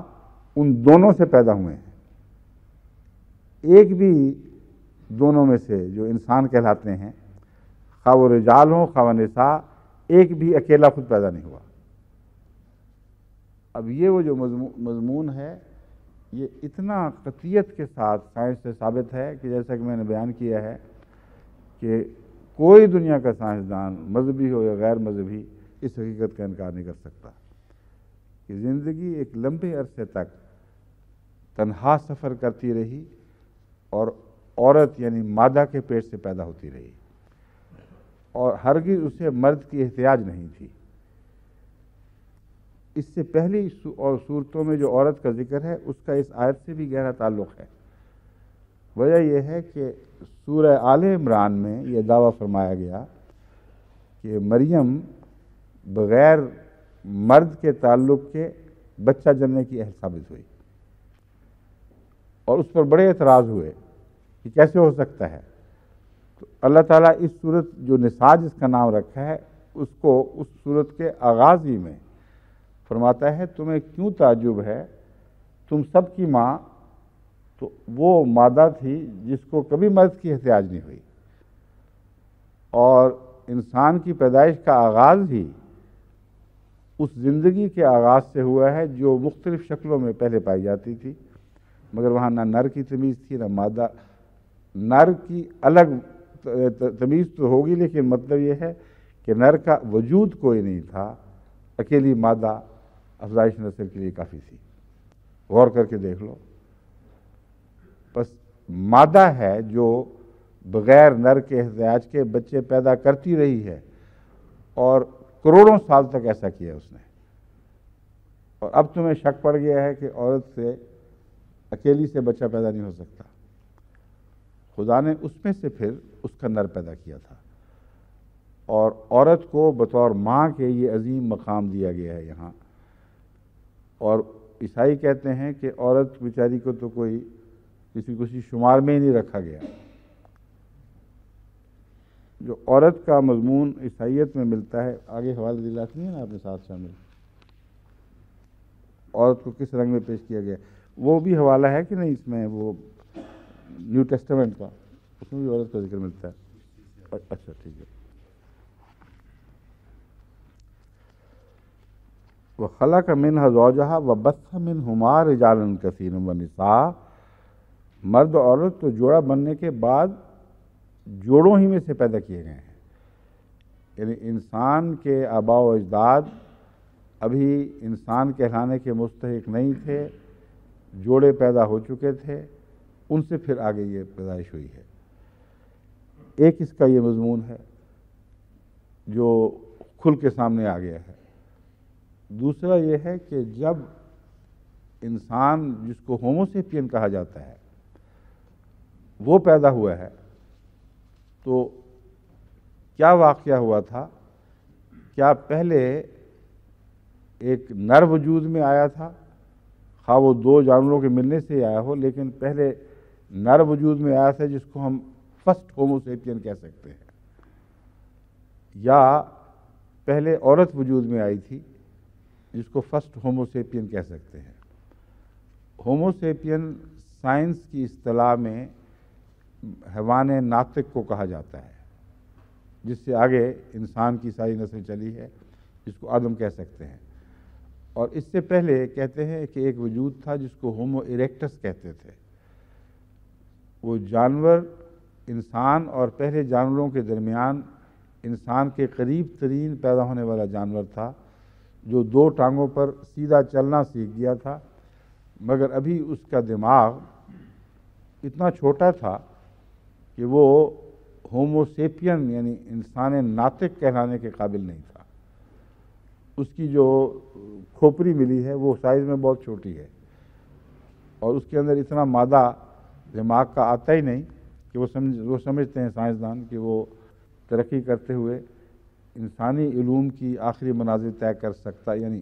ان دونوں سے پیدا ہوئے ہیں۔ ایک بھی دونوں میں سے جو انسان کہلاتے ہیں، خواہ وہ رجال ہوں خواہ وہ نساء، ایک بھی اکیلا خود پیدا نہیں ہوا۔ اب یہ وہ جو مضمون ہے، یہ اتنا قطعیت کے ساتھ سائنس سے ثابت ہے کہ جیسا کہ میں نے بیان کیا ہے کہ کوئی دنیا کا سائنسدان، مذہبی ہو یا غیر مذہبی، اس حقیقت کا انکار نہیں کر سکتا کہ زندگی ایک لمبے عرصے تک تنہا سفر کرتی رہی اور عورت یعنی مادہ کے پیٹ سے پیدا ہوتی رہی، اور ہرگز اسے مرد کی احتیاج نہیں تھی۔ اس سے پہلی اور صورتوں میں جو عورت کا ذکر ہے، اس کا اس آیت سے بھی گہرا تعلق ہے۔ وجہ یہ ہے کہ سورہ آل عمران میں یہ دعویٰ فرمایا گیا کہ مریم بغیر مرد کے تعلق کے بچہ جننے کی اہل ثابت ہوئی، اور اس پر بڑے اعتراض ہوئے کہ کیسے ہو سکتا ہے۔ تو اللہ تعالیٰ اس صورت جو نساء جس کا نام رکھا ہے، اس کو اس صورت کے آغاز ہی میں فرماتا ہے تمہیں کیوں تعجب ہے، تم سب کی ماں تو وہ مادہ تھی جس کو کبھی مرد کی احتیاج نہیں ہوئی، اور انسان کی پیدائش کا آغاز ہی اس زندگی کے آغاز سے ہوا ہے جو مختلف شکلوں میں پہلے پائی جاتی تھی، مگر وہاں نہ نر کی تمیز تھی نہ مادہ۔ نر کی الگ تمیز تو ہوگی، لیکن مطلب یہ ہے کہ نر کا وجود کوئی نہیں تھا، اکیلی مادہ افزائش نسل کے لیے کافی تھی۔ غور کر کے دیکھ لو، بس مادہ ہے جو بغیر نر کے احتیاج کے بچے پیدا کرتی رہی ہے، اور کروڑوں سال تک ایسا کیا اس نے۔ اور اب تمہیں شک پڑ گیا ہے کہ عورت سے اکیلی سے بچہ پیدا نہیں ہو سکتا۔ خدا نے اس میں سے پھر اس کا نر پیدا کیا تھا، اور عورت کو بطور ماں کے یہ عظیم مقام دیا گیا ہے یہاں۔ اور عیسائی کہتے ہیں کہ عورت بیچاری کو تو کسی شمار میں ہی نہیں رکھا گیا۔ جو عورت کا مضمون عیسائیت میں ملتا ہے، آگے حوالہ دلاتی نہیں ہے نا آپ نے ساتھ شامل، عورت کو کس رنگ میں پیش کیا گیا، وہ بھی حوالہ ہے کہ نہیں اس میں؟ وہ نیو ٹیسٹمنٹ کا، اس میں بھی عورت کا ذکر ملتا ہے۔ اچھا ٹھیک ہے۔ وَخَلَقَ مِنْهَا زَوْجَهَا وَبَثَّ مِنْهُمَا رِجَالًا كَثِيرًا وَنِسَاءً، مرد اور عورت تو جوڑا بننے کے بعد جوڑوں ہی میں سے پیدا کیے گئے ہیں، یعنی انسان کے آباء و اجداد ابھی انسان کہلانے کے مستحق نہیں تھے، جوڑے پیدا ہو چکے تھے، ان سے پھر آگے یہ پیدائش ہوئی ہے۔ ایک اس کا یہ مضمون ہے جو کھل کے سامنے آ گیا ہے۔ دوسرا یہ ہے کہ جب انسان جس کو ہومو سیپین کہا جاتا ہے وہ پیدا ہوا ہے، تو کیا واقعہ ہوا تھا؟ کیا پہلے ایک نر وجود میں آیا تھا، خواہ وہ دو جانوروں کے ملنے سے آیا ہو، لیکن پہلے نر وجود میں آیا تھا جس کو ہم فرسٹ ہومو سیپین کہہ سکتے ہیں، یا پہلے عورت وجود میں آئی تھی جس کو فرسٹ ہومو سیپین کہہ سکتے ہیں۔ ہومو سیپین سائنس کی اصطلاح میں حیوان ناطق کو کہا جاتا ہے، جس سے آگے انسان کی ساری نسل چلی ہے، جس کو آدم کہہ سکتے ہیں۔ اور اس سے پہلے کہتے ہیں کہ ایک وجود تھا جس کو ہومو ایریکٹس کہتے تھے، وہ جانور انسان اور پہلے جانوروں کے درمیان انسان کے قریب ترین پیدا ہونے والا جانور تھا، جو دو ٹانگوں پر سیدھا چلنا سیکھ گیا تھا، مگر ابھی اس کا دماغ اتنا چھوٹا تھا کہ وہ ہوموسیپین یعنی انسان ناطق کہلانے کے قابل نہیں تھا. اس کی جو کھوپڑی ملی ہے وہ سائز میں بہت چھوٹی ہے اور اس کے اندر اتنا مادہ دماغ کا آتا ہی نہیں کہ وہ سمجھتے ہیں سائنسدان کہ وہ ترقی کرتے ہوئے انسانی علوم کی آخری منازل طے کر سکتا، یعنی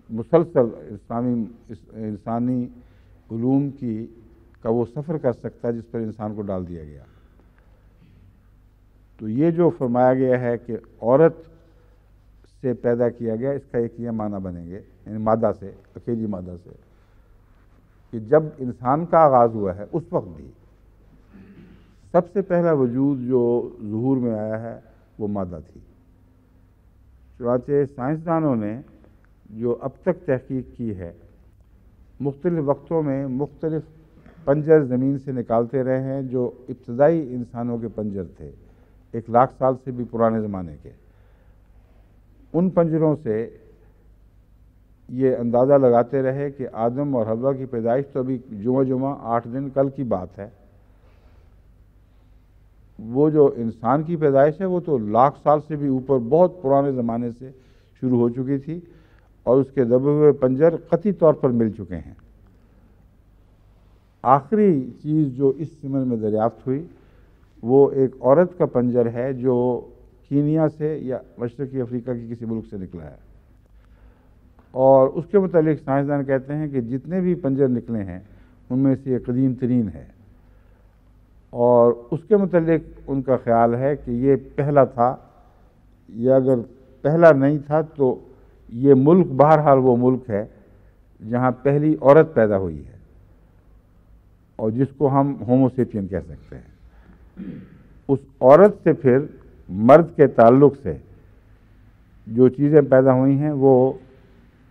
مسلسل انسانی علوم کا وہ سفر کر سکتا ہے جس پر انسان کو ڈال دیا گیا. تو یہ جو فرمایا گیا ہے کہ عورت سے پیدا کیا گیا، اس کا ایک یہ معنی بنیں گے، یعنی مادہ سے، اکیلی مادہ سے، کہ جب انسان کا آغاز ہوا ہے اس وقت بھی سب سے پہلا وجود جو ظہور میں آیا ہے وہ مادہ تھی. چنانچہ سائنسدانوں نے جو اب تک تحقیق کی ہے، مختلف وقتوں میں مختلف پنجر زمین سے نکالتے رہے ہیں جو ابتدائی انسانوں کے پنجر تھے، 1,00,000 سال سے بھی پرانے زمانے کے. ان پنجروں سے یہ اندازہ لگاتے رہے کہ آدم اور حوا کی پیدائش تو ابھی جمعہ 8 دن کل کی بات ہے، وہ جو انسان کی پیدائش ہے وہ تو 1,00,000 سال سے بھی اوپر بہت پرانے زمانے سے شروع ہو چکی تھی اور اس کے دبے ہوئے پنجر قطعی طور پر مل چکے ہیں. آخری چیز جو اس سمن میں دریافت ہوئی وہ ایک عورت کا پنجر ہے جو کینیا سے یا مشرقی افریقہ کی کسی ملک سے نکلا ہے، اور اس کے متعلق سائنسدان کہتے ہیں کہ جتنے بھی پنجر نکلے ہیں ان میں سے یہ قدیم ترین ہے، اور اس کے متعلق ان کا خیال ہے کہ یہ پہلا تھا، یا اگر پہلا نہیں تھا تو یہ ملک بہرحال وہ ملک ہے جہاں پہلی عورت پیدا ہوئی ہے اور جس کو ہم ہوموسیپین کہہ سکتے ہیں. اس عورت سے پھر مرد کے تعلق سے جو چیزیں پیدا ہوئی ہیں وہ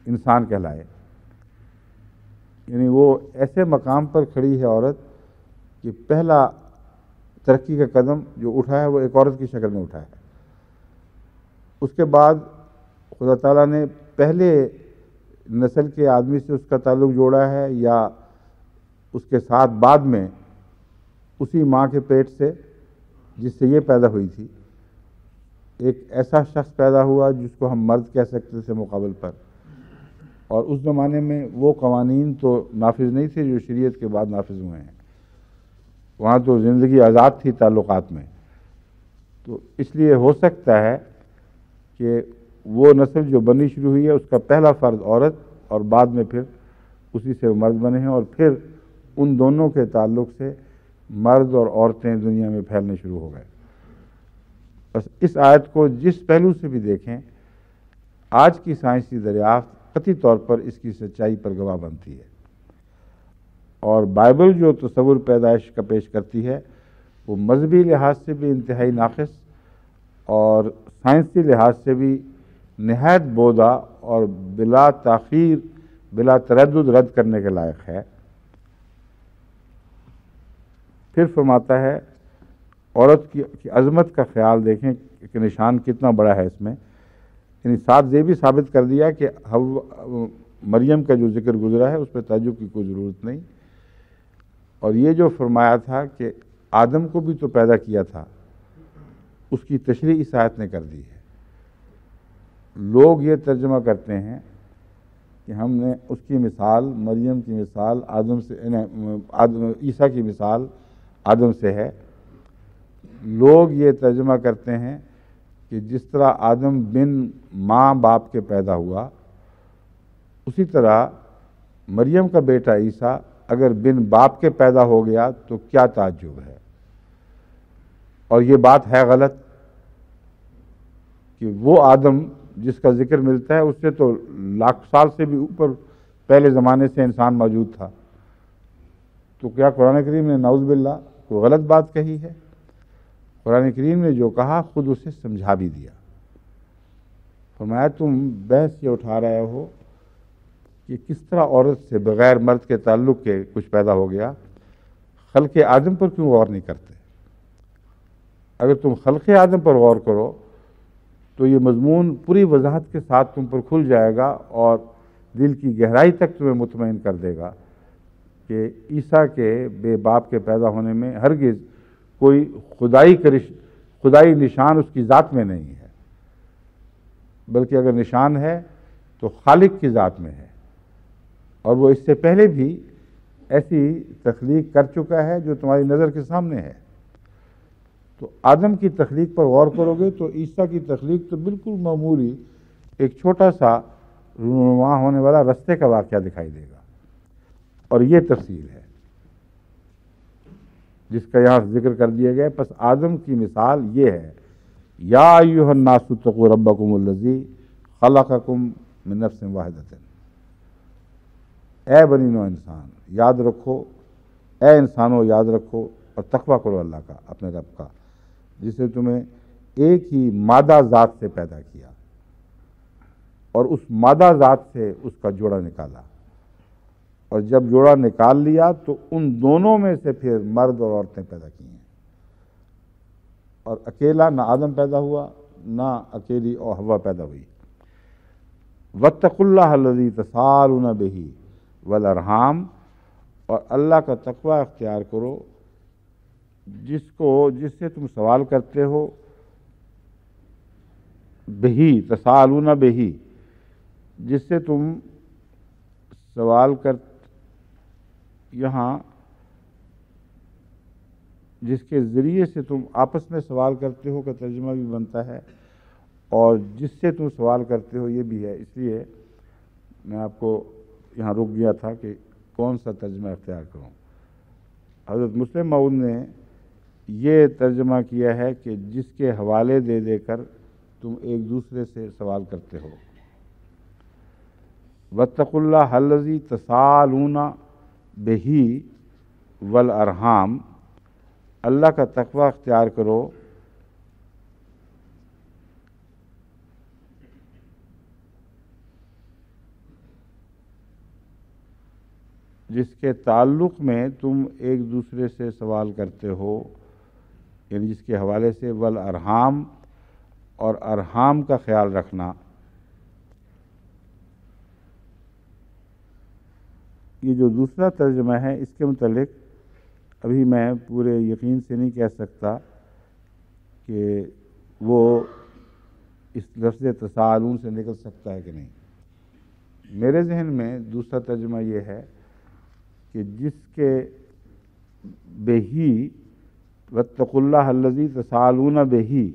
انسان کہلائے، یعنی وہ ایسے مقام پر کھڑی ہے عورت کہ پہلا ترقی کا قدم جو اٹھا ہے وہ ایک عورت کی شکل میں اٹھا ہے. اس کے بعد خدا تعالیٰ نے پہلے نسل کے آدمی سے اس کا تعلق جوڑا ہے یا اس کے ساتھ بعد میں اسی ماں کے پیٹ سے جس سے یہ پیدا ہوئی تھی ایک ایسا شخص پیدا ہوا جس کو ہم مرد کہہ سکتے تھے مقابل پر. اور اس زمانے میں وہ قوانین تو نافذ نہیں تھے جو شریعت کے بعد نافذ ہوئے ہیں، وہاں تو زندگی آزاد تھی تعلقات میں. تو اس لیے ہو سکتا ہے کہ وہ نسل جو بننی شروع ہوئی ہے اس کا پہلا فرد عورت اور بعد میں پھر اسی سے مرد بنے ہیں، اور پھر ان دونوں کے تعلق سے مرد اور عورتیں دنیا میں پھیلنے شروع ہو گئے. بس اس آیت کو جس پہلو سے بھی دیکھیں، آج کی سائنسی دریافت قطعی طور پر اس کی سچائی پر گواہ بنتی ہے، اور بائبل جو تصور پیدائش کا پیش کرتی ہے وہ مذہبی لحاظ سے بھی انتہائی ناقص اور سائنسی لحاظ سے بھی نہایت بودھا اور بلا تاخیر بلا تردد رد کرنے کے لائق ہے. پھر فرماتا ہے عورت کی عظمت کا خیال دیکھیں کہ نشان کتنا بڑا ہے اس میں، یعنی ساتھ یہ بھی ثابت کر دیا کہ مریم کا جو ذکر گزرا ہے اس پہ تعجب کی کوئی ضرورت نہیں. اور یہ جو فرمایا تھا کہ آدم کو بھی تو پیدا کیا تھا، اس کی تشریح اس آیت نے کر دی ہے. لوگ یہ ترجمہ کرتے ہیں کہ ہم نے اس کی مثال، مریم کی مثال عیسیٰ کی مثال آدم سے ہے. لوگ یہ ترجمہ کرتے ہیں کہ جس طرح آدم بن ماں باپ کے پیدا ہوا، اسی طرح مریم کا بیٹا عیسیٰ اگر بن باپ کے پیدا ہو گیا تو کیا تعجب ہے. اور یہ بات ہے غلط کہ وہ آدم جس کا ذکر ملتا ہے اس سے تو 1,00,000 سال سے بھی اوپر پہلے زمانے سے انسان موجود تھا. تو کیا قرآن کریم نے نعوذ باللہ کوئی غلط بات کہی ہے؟ قرآن کریم نے جو کہا خود اسے سمجھا بھی دیا. فرمایا تم بحث یہ اٹھا رہے ہو کہ کس طرح عورت سے بغیر مرد کے تعلق کے کچھ پیدا ہو گیا، خلق آدم پر کیوں غور نہیں کرتے؟ اگر تم خلق آدم پر غور کرو تو یہ مضمون پوری وضاحت کے ساتھ تم پر کھل جائے گا اور دل کی گہرائی تک تمہیں مطمئن کر دے گا کہ عیسیٰ کے بے باپ کے پیدا ہونے میں ہرگز کوئی خدائی نشان اس کی ذات میں نہیں ہے، بلکہ اگر نشان ہے تو خالق کی ذات میں ہے، اور وہ اس سے پہلے بھی ایسی تخلیق کر چکا ہے جو تمہاری نظر کے سامنے ہے۔ تو آدم کی تخلیق پر غور کرو گے تو عیسیٰ کی تخلیق تو بالکل معمولی ایک چھوٹا سا رونما ہونے والا رستے کا واقعہ دکھائی دے گا، اور یہ تفصیل ہے جس کا یہاں ذکر کر دیا گیا۔ پس آدم کی مثال یہ ہے، یا ایھا الناس اتقوا ربکم الذی خلقکم من نفس واحدۃ، اے بنی نوع انسان یاد رکھو، اے انسانوں یاد رکھو اور تقویٰ کرو اللہ کا، اپنے رب کا، جس نے تمہیں ایک ہی مادہ ذات سے پیدا کیا اور اس مادہ ذات سے اس کا جوڑا نکالا، اور جب جوڑا نکال لیا تو ان دونوں میں سے پھر مرد اور عورتیں پیدا کی ہیں، اور اکیلا نہ آدم پیدا ہوا نہ اکیلی اور حوا پیدا ہوئی۔ واتقوا اللہ الذی تساءلون بہ والارحام، اور اللہ کا تقوی اختیار کرو جس سے تم سوال کرتے ہو، بہی تساءلون بہی، جس سے تم سوال کر، یہاں جس کے ذریعے سے تم آپس میں سوال کرتے ہو کا ترجمہ بھی بنتا ہے، اور جس سے تم سوال کرتے ہو یہ بھی ہے۔ اس لیے میں آپ کو یہاں رک گیا تھا کہ کون سا ترجمہ اختیار کروں۔ حضرت مسلم موعود نے یہ ترجمہ کیا ہے کہ جس کے حوالے دے دے کر تم ایک دوسرے سے سوال کرتے ہو۔ واتقوا اللہ الذی تساءلون بہ والارحام، اللہ کا تقوی اختیار کرو جس کے تعلق میں تم ایک دوسرے سے سوال کرتے ہو، یعنی جس کے حوالے سے، والارحام، اور ارحام کا خیال رکھنا۔ یہ جو دوسرا ترجمہ ہے اس کے متعلق ابھی میں پورے یقین سے نہیں کہہ سکتا کہ وہ اس لفظ تساءلون سے نکل سکتا ہے کہ نہیں۔ میرے ذہن میں دوسرا ترجمہ یہ ہے کہ جس کے بہی، واتقوا اللہ الذی تساءلون بہی،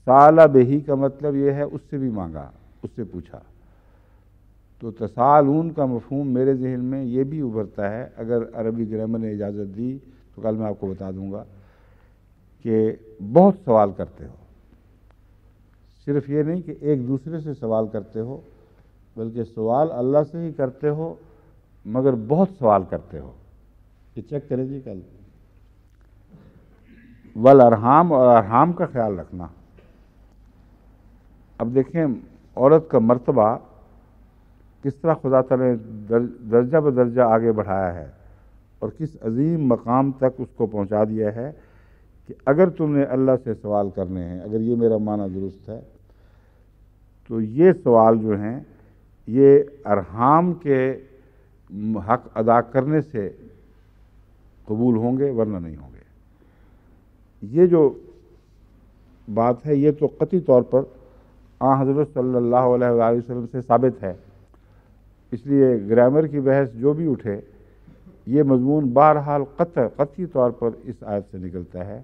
سأل بہی کا مطلب یہ ہے اس سے بھی مانگا، اس سے پوچھا، تو تساءلون کا مفہوم میرے ذہن میں یہ بھی ابھرتا ہے، اگر عربی گرامر نے اجازت دی تو کل میں آپ کو بتا دوں گا، کہ بہت سوال کرتے ہو، صرف یہ نہیں کہ ایک دوسرے سے سوال کرتے ہو، بلکہ سوال اللہ سے ہی کرتے ہو مگر بہت سوال کرتے ہو۔ یہ چیک کریں جی کل۔ والارحام، اور ارحام کا خیال رکھنا۔ اب دیکھیں عورت کا مرتبہ کس طرح خدا تعالی نے درجہ بدرجہ آگے بڑھایا ہے، اور کس عظیم مقام تک اس کو پہنچا دیا ہے کہ اگر تم نے اللہ سے سوال کرنے ہیں، اگر یہ میرا معنی درست ہے، تو یہ سوال جو ہیں یہ ارحام کے حق ادا کرنے سے قبول ہوں گے، ورنہ نہیں ہوں گے۔ یہ جو بات ہے یہ تو قطعی طور پر آن حضرت صلی اللہ علیہ وآلہ وسلم سے ثابت ہے، اس لیے گرامر کی بحث جو بھی اٹھے، یہ مضمون بہرحال قطعی طور پر اس آیت سے نکلتا ہے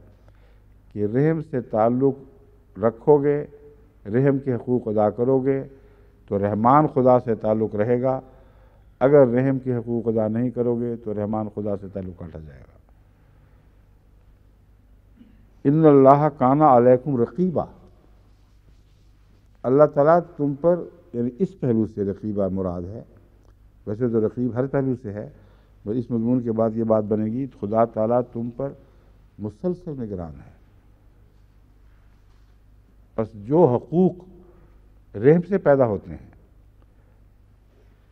کہ رحم سے تعلق رکھو گے، رحم کے حقوق ادا کرو گے تو رحمان خدا سے تعلق رہے گا، اگر رحم کے حقوق ادا نہیں کرو گے تو رحمان خدا سے تعلق کاٹا جائے گا۔ ان اللہ کان علیکم رقیبا، اللہ تعالیٰ تم پر، یعنی اس پہلو سے رقیبہ مراد ہے، ویسے تو رقیب ہر پہلو سے ہے، اور اس مضمون کے بعد یہ بات بنے گی، خدا تعالیٰ تم پر مسلسل نگران ہے۔ بس جو حقوق رحم سے پیدا ہوتے ہیں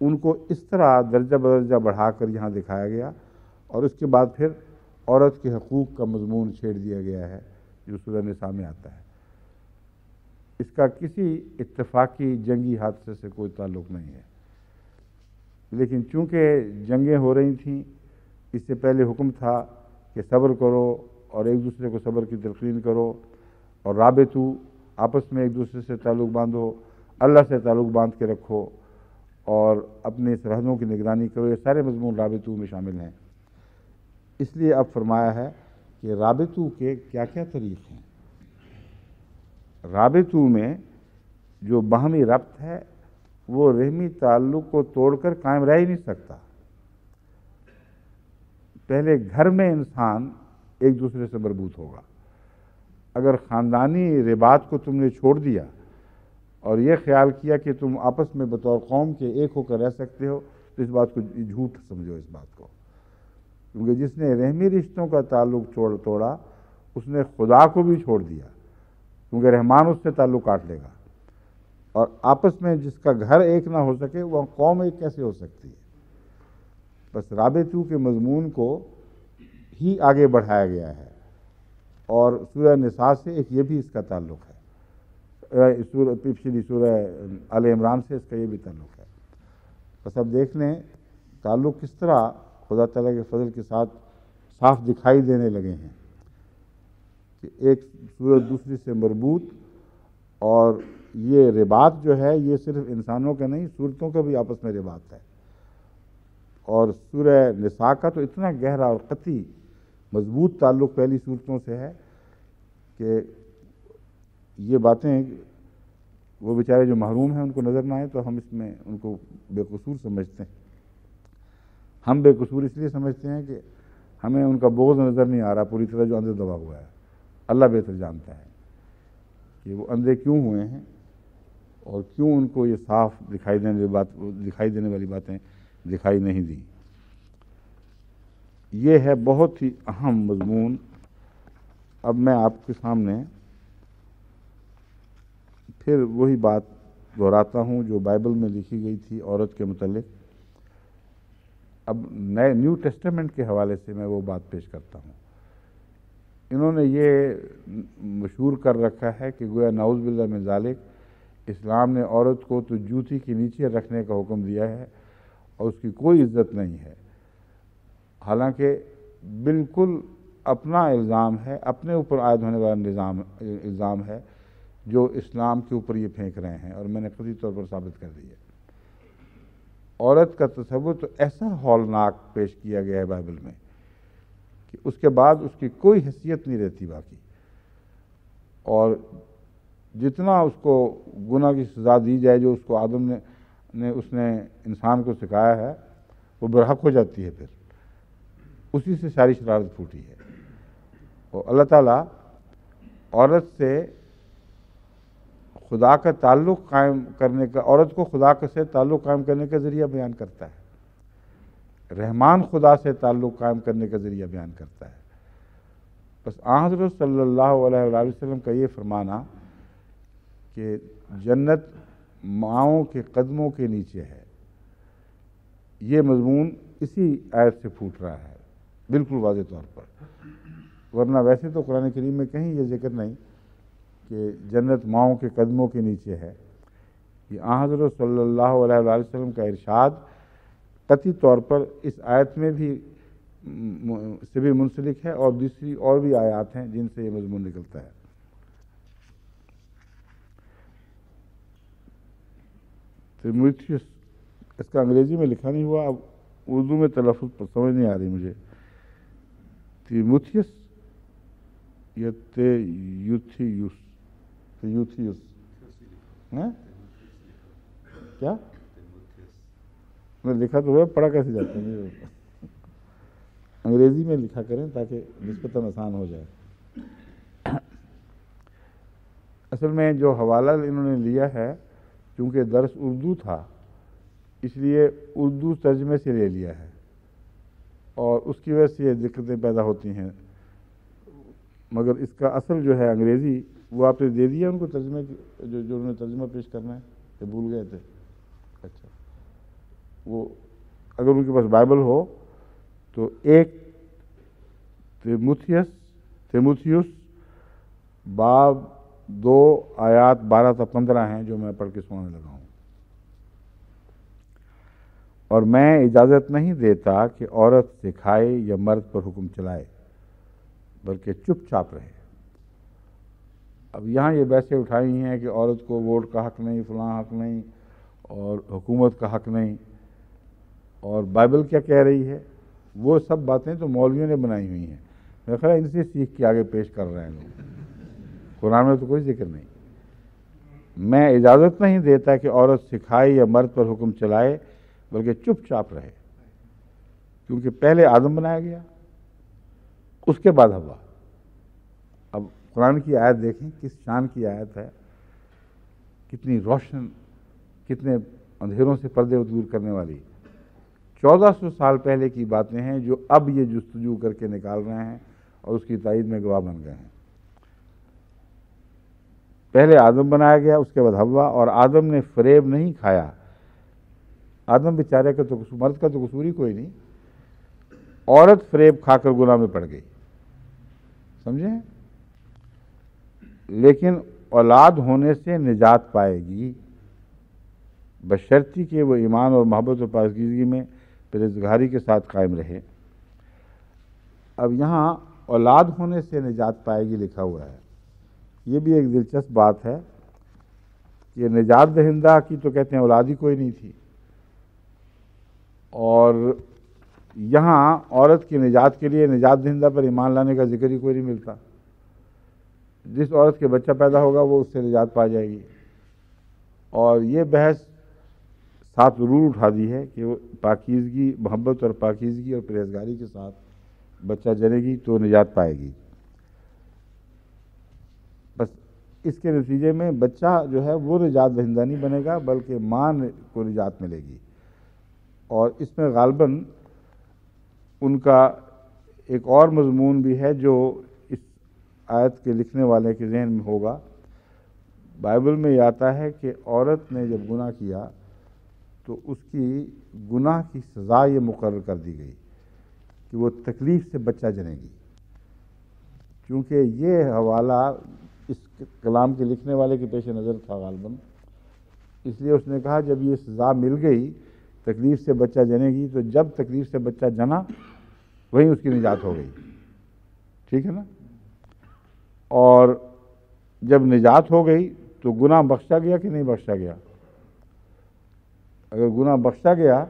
ان کو اس طرح درجہ بدرجہ بڑھا کر یہاں دکھایا گیا، اور اس کے بعد پھر عورت کے حقوق کا مضمون چھیڑ دیا گیا ہے جو سورہ نساء میں آتا ہے۔ اس کا کسی اتفاقی جنگی حادثے سے کوئی تعلق نہیں ہے، لیکن چونکہ جنگیں ہو رہی تھیں، اس سے پہلے حکم تھا کہ صبر کرو اور ایک دوسرے کو صبر کی تلقین کرو، اور رابطو، آپس میں ایک دوسرے سے تعلق باندھو، اللہ سے تعلق باندھ کے رکھو، اور اپنے سرحدوں کی نگرانی کرو۔ یہ سارے مضمون رابطو میں شامل ہیں۔ اس لیے اب فرمایا ہے کہ رابطو کے کیا کیا طریق ہیں۔ رابطو میں جو باہمی ربط ہے وہ رحمی تعلق کو توڑ کر قائم رہ ہی نہیں سکتا۔ پہلے گھر میں انسان ایک دوسرے سے مربوط ہوگا۔ اگر خاندانی رباط کو تم نے چھوڑ دیا اور یہ خیال کیا کہ تم آپس میں بطور قوم کے ایک ہو کر رہ سکتے ہو، تو اس بات کو جھوٹ سمجھو اس بات کو، کیونکہ جس نے رحمی رشتوں کا تعلق توڑا اس نے خدا کو بھی چھوڑ دیا، کیونکہ رحمان اس سے تعلق کاٹ لے گا۔ اور آپس میں جس کا گھر ایک نہ ہو سکے وہ قوم ایک کیسے ہو سکتی ہے؟ بس رابطو کے مضمون کو ہی آگے بڑھایا گیا ہے، اور سورہ نساء سے ایک یہ بھی اس کا تعلق ہے، پچھلی سورہ آل عمران سے اس کا یہ بھی تعلق ہے۔ بس اب دیکھ لیں تعلق کس طرح خدا تعالیٰ کے فضل کے ساتھ صاف دکھائی دینے لگے ہیں کہ ایک صورت دوسری سے مربوط، اور یہ رباط جو ہے یہ صرف انسانوں کا نہیں، صورتوں کا بھی آپس میں رباط ہے۔ اور سورہ نساء کا تو اتنا گہرا اور قطعی مضبوط تعلق پہلی صورتوں سے ہے کہ یہ باتیں وہ بیچارے جو محروم ہیں ان کو نظر نہ آئے تو ہم اس میں ان کو بے قصور سمجھتے ہیں۔ ہم بے قصور اس لیے سمجھتے ہیں کہ ہمیں ان کا بغض نظر نہیں آ رہا پوری طرح، جو اندر دبا ہوا ہے۔ اللہ بہتر جانتا ہے کہ وہ اندھے کیوں ہوئے ہیں اور کیوں ان کو یہ صاف دکھائی دینے والی باتیں دکھائی نہیں دیں۔ یہ ہے بہت ہی اہم مضمون۔ اب میں آپ کے سامنے پھر وہی بات دہراتا ہوں جو بائبل میں لکھی گئی تھی عورت کے متعلق۔ اب نیو ٹیسٹمنٹ کے حوالے سے میں وہ بات پیش کرتا ہوں۔ انہوں نے یہ مشہور کر رکھا ہے کہ گویا نعوذ باللہ من ذالک اسلام نے عورت کو تو جوتی کے نیچے رکھنے کا حکم دیا ہے اور اس کی کوئی عزت نہیں ہے، حالانکہ بالکل اپنا الزام ہے، اپنے اوپر عائد ہونے والا الزام ہے جو اسلام کے اوپر یہ پھینک رہے ہیں، اور میں نے قطعی طور پر ثابت کر دی ہے۔ عورت کا تصور تو ایسا ہولناک پیش کیا گیا ہے بائبل میں کہ اس کے بعد اس کی کوئی حیثیت نہیں رہتی باقی، اور جتنا اس کو گناہ کی سزا دی جائے جو اس کو آدم اس نے انسان کو سکھایا ہے وہ برحق ہو جاتی ہے، پھر اسی سے ساری شرارت پھوٹی ہے۔ اور اللہ تعالیٰ عورت سے خدا کا تعلق قائم کرنے کا، عورت کو خدا سے تعلق قائم کرنے کا ذریعہ بیان کرتا ہے، رحمان خدا سے تعلق قائم کرنے کا ذریعہ بیان کرتا ہے۔ بس حضرت صلی اللہ علیہ وآلہ وسلم کا یہ فرمانا کہ جنت ماؤں کے قدموں کے نیچے ہے، یہ مضمون اسی آیت سے پھوٹ رہا ہے بالکل واضح طور پر، ورنہ ویسے تو قرآن کریم میں کہیں یہ ذکر نہیں کہ جنت ماؤں کے قدموں کے نیچے ہے۔ یہ حضرت صلی اللہ علیہ وآلہ وسلم کا ارشاد قطعی طور پر اس آیت میں بھی سے بھی منسلک ہے، اور دوسری اور بھی آیات ہیں جن سے یہ مضمون نکلتا ہے۔ تیموتھیوس، اس کا انگریزی میں لکھا نہیں ہوا، اب اردو میں تلفظ پر سمجھ نہیں آ رہی مجھے، تیموتھیوس یا تیوتھیوس کیا میں لکھا تو ہوا، پڑھا کیسے جاتا ہے؟ انگریزی میں لکھا کریں تاکہ نسبتاً آسان ہو جائے۔ اصل میں جو حوالہ انہوں نے لیا ہے، چونکہ درس اردو تھا اس لیے اردو ترجمے سے لے لیا ہے، اور اس کی وجہ سے یہ دقتیں پیدا ہوتی ہیں، مگر اس کا اصل جو ہے انگریزی وہ آپ نے دے دیا ان کو ترجمے کی، جو انہوں نے ترجمہ پیش کرنا ہے، کہ بھول گئے تھے؟ اچھا، وہ اگر ان کے پاس بائبل ہو تو ایک تیموتھیوس باب 2 آیات 12 تا 15 ہیں جو میں پڑھ کے سنانے لگا ہوں۔ اور میں اجازت نہیں دیتا کہ عورت سکھائے یا مرد پر حکم چلائے، بلکہ چپ چاپ رہے۔ اب یہاں یہ بحثیں اٹھائی ہیں کہ عورت کو ووٹ کا حق نہیں، فلاں حق نہیں، اور حکومت کا حق نہیں، اور بائبل کیا کہہ رہی ہے، وہ سب باتیں تو مولویوں نے بنائی ہوئی ہیں۔ میرا خیال ہے ان سے سیکھ کے آگے پیش کر رہے ہیں لوگ، قرآن میں تو کوئی ذکر نہیں۔ میں اجازت نہیں دیتا کہ عورت سکھائے یا مرد پر حکم چلائے، بلکہ چپ چاپ رہے، کیونکہ پہلے آدم بنایا گیا، اس کے بعد حوا۔ اب قرآن کی آیت دیکھیں، کس شان کی آیت ہے، کتنی روشن، کتنے اندھیروں سے پردے دور کرنے والی۔ 1400 سال پہلے کی باتیں ہیں جو اب یہ جستجو کر کے نکال رہے ہیں اور اس کی تائید میں گواہ بن گئے ہیں۔ پہلے آدم بنایا گیا، اس کے بعد حوا، اور آدم نے فریب نہیں کھایا۔ آدم بیچارے کا تو قصور، مرد کا تو قصور ہی کوئی نہیں، عورت فریب کھا کر گناہ میں پڑ گئی، سمجھیں؟ لیکن اولاد ہونے سے نجات پائے گی، بشرطی کہ وہ ایمان اور محبت اور پاکیزگی میں پرہیزگاری کے ساتھ قائم رہے۔ اب یہاں اولاد ہونے سے نجات پائے گی لکھا ہوا ہے۔ یہ بھی ایک دلچسپ بات ہے کہ نجات دہندہ کی تو کہتے ہیں اولاد ہی کوئی نہیں تھی، اور یہاں عورت کی نجات کے لیے نجات دہندہ پر ایمان لانے کا ذکر ہی کوئی نہیں ملتا۔ جس عورت کے بچہ پیدا ہوگا وہ اس سے نجات پا جائے گی، اور یہ بحث ساتھ ضرور اٹھا دی ہے کہ وہ پاکیزگی، محبت اور پاکیزگی اور پرہیزگاری کے ساتھ بچہ جنے گی تو نجات پائے گی۔ بس اس کے نتیجے میں بچہ جو ہے وہ نجات دہندہ نہیں بنے گا، بلکہ ماں کو نجات ملے گی۔ اور اس میں غالباً ان کا ایک اور مضمون بھی ہے جو اس آیت کے لکھنے والے کے ذہن میں ہوگا۔ بائبل میں یہ آتا ہے کہ عورت نے جب گناہ کیا تو اس کی گناہ کی سزا یہ مقرر کر دی گئی کہ وہ تکلیف سے بچہ جنے گی۔ چونکہ یہ حوالہ اس کلام کے لکھنے والے کے پیش نظر تھا غالباً، اس لیے اس نے کہا جب یہ سزا مل گئی تکلیف سے بچہ جنے گی، تو جب تکلیف سے بچہ جنا وہیں اس کی نجات ہو گئی، ٹھیک ہے نا؟ اور جب نجات ہو گئی تو گناہ بخشا گیا کہ نہیں بخشا گیا؟ اگر گناہ بخشا گیا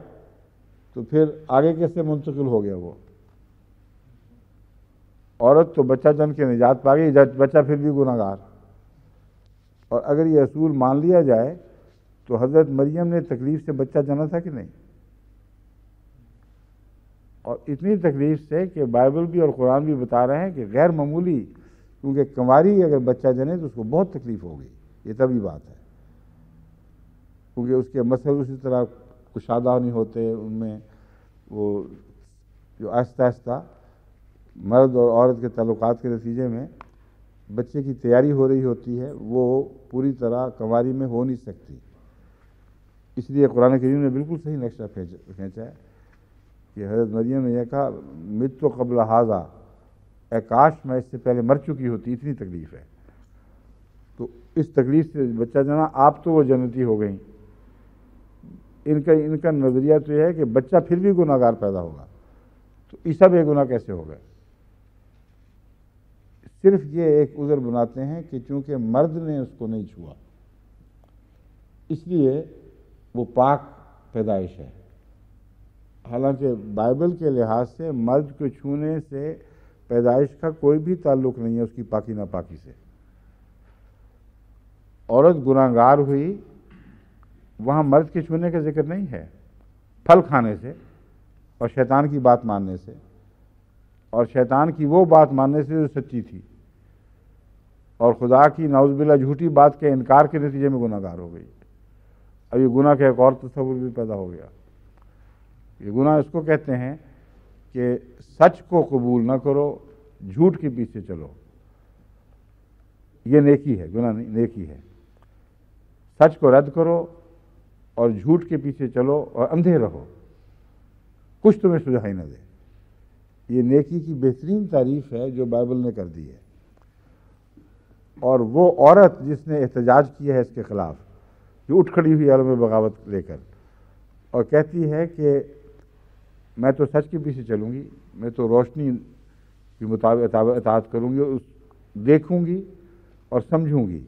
تو پھر آگے کیسے منتقل ہو گیا وہ؟ عورت تو بچہ جن کے نجات پا گئی، بچہ پھر بھی گناہ گار۔ اور اگر یہ اصول مان لیا جائے تو حضرت مریم نے تکلیف سے بچہ جنا تھا کہ نہیں؟ اور اتنی تکلیف سے کہ بائبل بھی اور قرآن بھی بتا رہے ہیں کہ غیر معمولی، کیونکہ کنواری اگر بچہ جنے تو اس کو بہت تکلیف ہوگی، یہ طبی بات ہے، کیونکہ اس کے مسئلے اسی طرح کشادہ نہیں ہوتے، ان میں وہ جو آہستہ آہستہ مرد اور عورت کے تعلقات کے نتیجے میں بچے کی تیاری ہو رہی ہوتی ہے، وہ پوری طرح کنواری میں ہو نہیں سکتی۔ اس لیے قرآن کریم نے بالکل صحیح نقشہ کھینچا ہے کہ حضرت مریم نے یہ کہا مت تو قبل ھذا، اے کاش میں اس سے پہلے مر چکی ہوتی، اتنی تکلیف ہے۔ تو اس تکلیف سے بچہ جنا، آپ تو وہ جنتی ہو گئیں۔ ان کا نظریہ تو یہ ہے کہ بچہ پھر بھی گناہ گار پیدا ہوگا، تو عیسیٰ بے گناہ کیسے ہو گئے؟ صرف یہ ایک عذر بناتے ہیں کہ چونکہ مرد نے اس کو نہیں چھوا اس لیے وہ پاک پیدائش ہے، حالانکہ بائبل کے لحاظ سے مرد کو چھونے سے پیدائش کا کوئی بھی تعلق نہیں ہے اس کی پاکی ناپاکی سے۔ عورت گناہ گار ہوئی، وہاں مرد کے چھونے کا ذکر نہیں ہے، پھل کھانے سے اور شیطان کی بات ماننے سے، اور شیطان کی وہ بات ماننے سے جو سچی تھی، اور خدا کی نعوذ باللہ جھوٹی بات کے انکار کے نتیجے میں گناہ گار ہو گئی۔ اب یہ گناہ کا ایک اور تصور بھی پیدا ہو گیا۔ یہ گناہ اس کو کہتے ہیں کہ سچ کو قبول نہ کرو، جھوٹ کے پیچھے چلو۔ یہ نیکی ہے، گناہ نہیں، نیکی ہے۔ سچ کو رد کرو اور جھوٹ کے پیچھے چلو اور اندھے رہو، کچھ تمہیں سجھائی نہ دے۔ یہ نیکی کی بہترین تعریف ہے جو بائبل نے کر دی ہے۔ اور وہ عورت جس نے احتجاج کیا ہے اس کے خلاف، جو اٹھ کھڑی ہوئی عالم بغاوت لے کر اور کہتی ہے کہ میں تو سچ کے پیچھے چلوں گی، میں تو روشنی کی مطابق اطاعت کروں گی، دیکھوں گی اور سمجھوں گی۔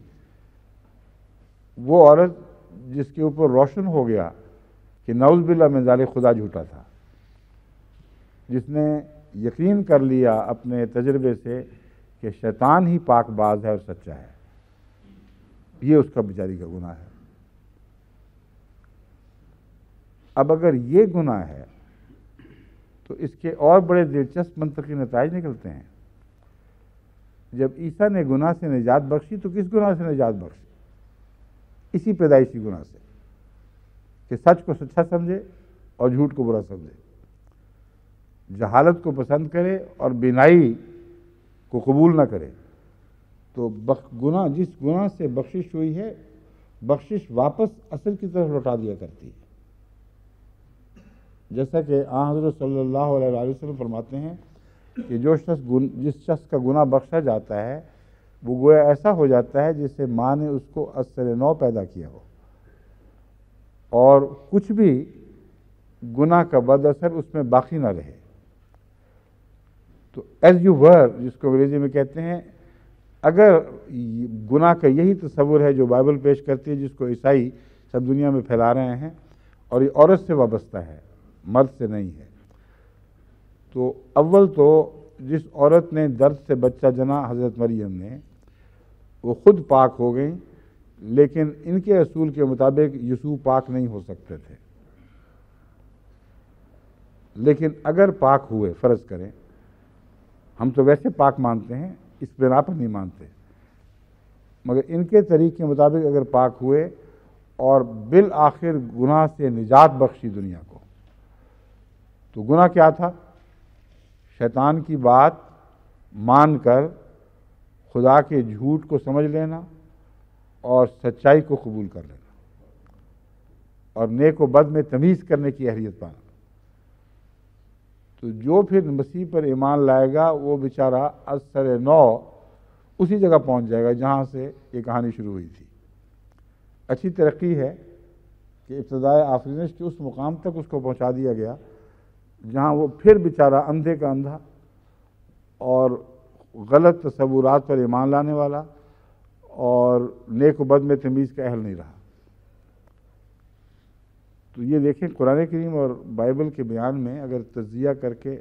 وہ عورت جس کے اوپر روشن ہو گیا کہ نعوذ باللہ من ذالک خدا جھوٹا تھا، جس نے یقین کر لیا اپنے تجربے سے کہ شیطان ہی پاک باز ہے اور سچا ہے، یہ اس کا بیچاری کا گناہ ہے۔ اب اگر یہ گناہ ہے تو اس کے اور بڑے دلچسپ منطقی نتائج نکلتے ہیں۔ جب عیسیٰ نے گناہ سے نجات بخشی تو کس گناہ سے نجات بخشی؟ اسی پیدائشی گناہ سے کہ سچ کو سچا سمجھے اور جھوٹ کو برا سمجھے، جہالت کو پسند کرے اور بینائی کو قبول نہ کرے۔ تو گناہ، جس گناہ سے بخشش ہوئی ہے، بخشش واپس اصل کی طرف لوٹا دیا کرتی ہے۔ جیسا کہ حضرت صلی اللہ علیہ وآلہ وسلم فرماتے ہیں کہ جس شخص کا گناہ بخشا جاتا ہے وہ گویا ایسا ہو جاتا ہے جسے ماں نے اس کو از سر نو پیدا کیا ہو، اور کچھ بھی گناہ کا بد اثر اس میں باقی نہ رہے۔ تو ایز یو ور، جس کو انگریزی میں کہتے ہیں، اگر گناہ کا یہی تصور ہے جو بائبل پیش کرتی ہے، جس کو عیسائی سب دنیا میں پھیلا رہے ہیں، اور یہ عورت سے وابستہ ہے، مرد سے نہیں ہے، تو اول تو جس عورت نے درد سے بچہ جنا، حضرت مریم نے، وہ خود پاک ہو گئیں، لیکن ان کے اصول کے مطابق یسوع پاک نہیں ہو سکتے تھے۔ لیکن اگر پاک ہوئے، فرض کریں، ہم تو ویسے پاک مانتے ہیں، اس بنا پر نہیں مانتے، مگر ان کے طریق کے مطابق اگر پاک ہوئے اور بالآخر گناہ سے نجات بخشی دنیا کو، تو گناہ کیا تھا؟ شیطان کی بات مان کر خدا کے جھوٹ کو سمجھ لینا اور سچائی کو قبول کر لینا، اور نیک و بد میں تمیز کرنے کی اہلیت پانا۔ تو جو پھر مسیح پر ایمان لائے گا وہ بیچارہ از سر نو اسی جگہ پہنچ جائے گا جہاں سے یہ کہانی شروع ہوئی تھی۔ اچھی ترقی ہے کہ ابتدائے آفرینش کے اس مقام تک اس کو پہنچا دیا گیا جہاں وہ پھر بیچارہ اندھے کا اندھا اور غلط تصورات پر ایمان لانے والا اور نیک و بد میں تمیز کا اہل نہیں رہا۔ تو یہ دیکھیں، قرآن کریم اور بائبل کے بیان میں اگر تجزیہ کر کے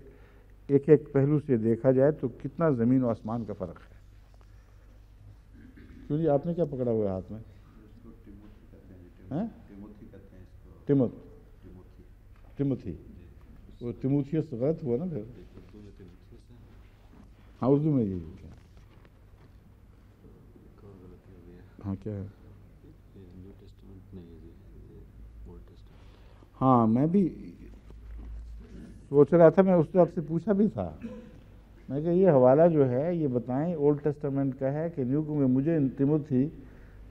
ایک ایک پہلو سے دیکھا جائے تو کتنا زمین و آسمان کا فرق ہے۔ کیوں جی، آپ نے کیا پکڑا ہوا ہے ہاتھ میں؟ ٹیموتھی، وہ تیموتھیوس غلط ہوا نا پھر؟ ہاں، اردو میں یہی ہے۔ ہاں، کیا ہے؟ ہاں، میں بھی سوچ رہا تھا، میں اس سے آپ سے پوچھا بھی تھا، میں کہ یہ حوالہ جو ہے یہ بتائیں اولڈ ٹیسٹامنٹ کا ہے کہ نیو میں؟ مجھے تیموتھی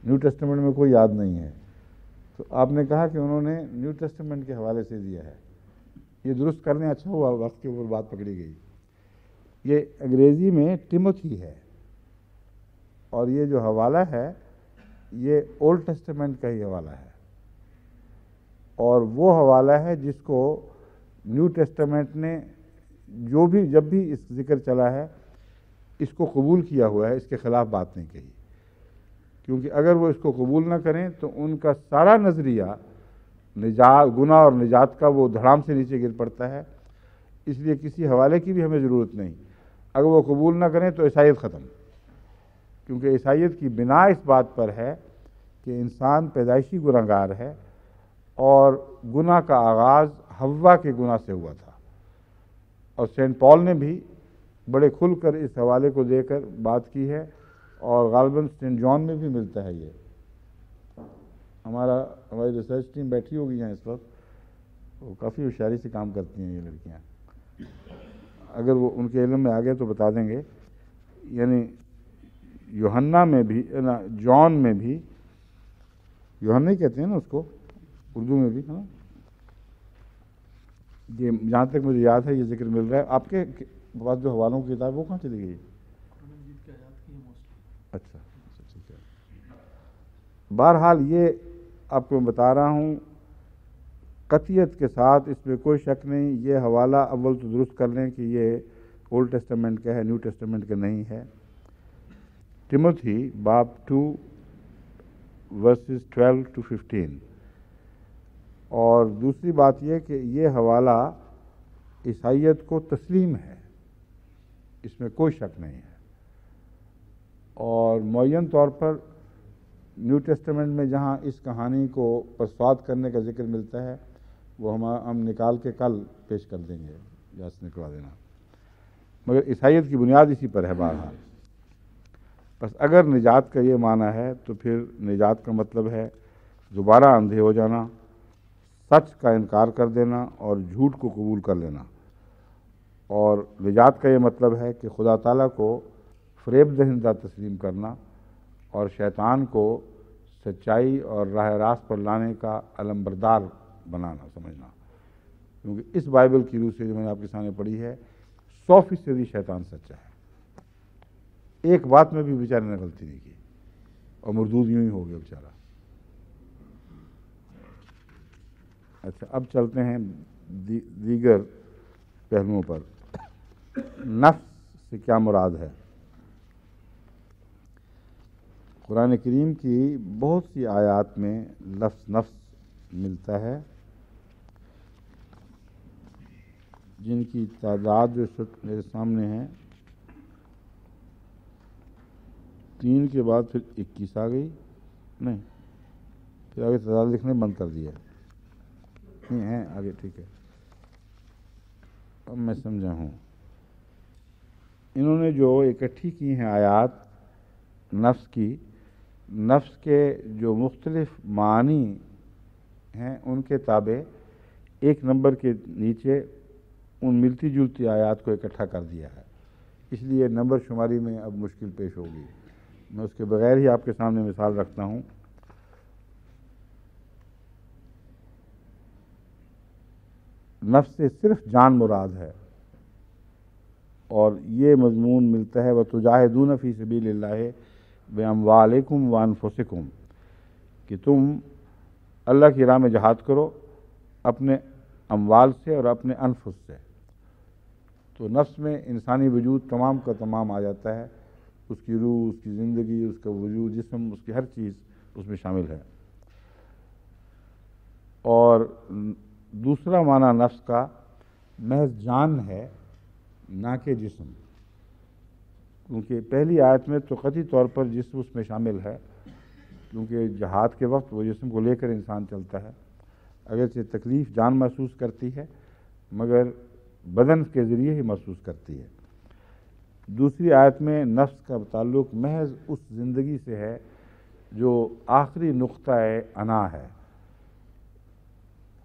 نیو ٹیسٹامنٹ میں کوئی یاد نہیں ہے، تو آپ نے کہا کہ انہوں نے نیو ٹیسٹامنٹ کے حوالے سے دیا ہے۔ یہ درست کرنے اچھا ہوا وقت کے اوپر بات پکڑی گئی۔ یہ انگریزی میں ٹیموتھی ہے، اور یہ جو حوالہ ہے یہ اولڈ ٹیسٹامنٹ کا ہی حوالہ ہے، اور وہ حوالہ ہے جس کو نیو ٹیسٹامنٹ نے جب بھی اس ذکر چلا ہے اس کو قبول کیا ہوا ہے، اس کے خلاف بات نہیں کہی، کیونکہ اگر وہ اس کو قبول نہ کریں تو ان کا سارا نظریہ گناہ اور نجات کا وہ دھڑام سے نیچے گر پڑتا ہے۔ اس لیے کسی حوالے کی بھی ہمیں ضرورت نہیں، اگر وہ قبول نہ کریں تو عیسائیت ختم، کیونکہ عیسائیت کی بنا اس بات پر ہے کہ انسان پیدائشی گناہ گار ہے، اور گناہ کا آغاز حوا کے گناہ سے ہوا تھا، اور سینٹ پال نے بھی بڑے کھل کر اس حوالے کو دے کر بات کی ہے، اور غالباً سینٹ جان میں بھی ملتا ہے۔ یہ ہماری ریسرچ ٹیم بیٹھی ہوگی یہاں اس وقت، وہ کافی ہوشیاری سے کام کرتی ہیں یہ لڑکیاں، اگر وہ ان کے علم میں آگے تو بتا دیں گے۔ یعنی یوحنا میں بھی، جان میں بھی، یوحنا ہی کہتے ہیں نا اس کو اردو میں بھی، ہے نا؟ یہ جہاں تک مجھے یاد ہے یہ ذکر مل رہا ہے۔ آپ کے پاس جو حوالوں کی کتاب وہ کہاں چلی گئی؟ اچھا، ٹھیک ہے۔ بہرحال یہ آپ کو میں بتا رہا ہوں قطعیت کے ساتھ، اس میں کوئی شک نہیں، یہ حوالہ اول تو درست کر لیں کہ یہ اولڈ ٹیسٹامنٹ کا ہے، نیو ٹیسٹامنٹ کا نہیں ہے۔ ٹیموتھی باب 2 ورسز 12 to 15۔ اور دوسری بات یہ کہ یہ حوالہ عیسائیت کو تسلیم ہے، اس میں کوئی شک نہیں ہے۔ اور معین طور پر نیو ٹیسٹامنٹ میں جہاں اس کہانی کو پرسواد کرنے کا ذکر ملتا ہے وہ ہم نکال کے کل پیش کر دیں گے، یاد نکلوا دینا، مگر عیسائیت کی بنیاد اسی پر ہے بہرحال۔ بس اگر نجات کا یہ معنی ہے تو پھر نجات کا مطلب ہے دوبارہ اندھے ہو جانا، سچ کا انکار کر دینا اور جھوٹ کو قبول کر لینا۔ اور نجات کا یہ مطلب ہے کہ خدا تعالیٰ کو فریب دہندہ تسلیم کرنا اور شیطان کو سچائی اور راہ راست پر لانے کا علمبردار بنانا، سمجھنا۔ کیونکہ اس بائبل کی روح سے جو میں نے آپ کے سامنے پڑھی ہے 100% شیطان سچا ہے، ایک بات میں بھی بیچارے نے غلطی نہیں کی اور مردود یوں ہی ہو گیا بیچارہ۔ اچھا، اب چلتے ہیں دیگر پہلوؤں پر۔ نفس سے کیا مراد ہے؟ قرآن کریم کی بہت سی آیات میں لفظ نفس ملتا ہے، جن کی تعداد جو میرے سامنے ہے 3 کے بعد پھر 21 آ گئی، نہیں پھر آگے تعداد لکھنے بند کر دیا، نہیں ہیں آگے، ٹھیک ہے، اب میں سمجھا ہوں۔ انہوں نے جو اکٹھی کی ہیں آیات نفس کی، نفس کے جو مختلف معنی ہیں ان کے تابع 1 نمبر کے نیچے ان ملتی جلتی آیات کو اکٹھا کر دیا ہے، اس لیے نمبر شماری میں اب مشکل پیش ہوگی۔ میں اس کے بغیر ہی آپ کے سامنے مثال رکھتا ہوں۔ نفس سے صرف جان مراد ہے، اور یہ مضمون ملتا ہے وَتُجَاهِدُونَ فِي سَبِيلِ اللَّهِ بِأَمْوَالِكُمْ وَأَنفُسِكُمْ، کہ تم اللہ کی راہ میں جہاد کرو اپنے اموال سے اور اپنے انفس سے۔ تو نفس میں انسانی وجود تمام کا تمام آ جاتا ہے، اس کی روح، اس کی زندگی، اس کا وجود، جسم، اس کی ہر چیز اس میں شامل ہے۔ اور دوسرا معنی نفس کا محض جان ہے، نہ کہ جسم، کیونکہ پہلی آیت میں تو قطعی طور پر جسم اس میں شامل ہے، کیونکہ جہاد کے وقت وہ جسم کو لے کر انسان چلتا ہے، اگرچہ تکلیف جان محسوس کرتی ہے مگر بدن کے ذریعے ہی محسوس کرتی ہے۔ دوسری آیت میں نفس کا تعلق محض اس زندگی سے ہے جو آخری نقطہ انا ہے،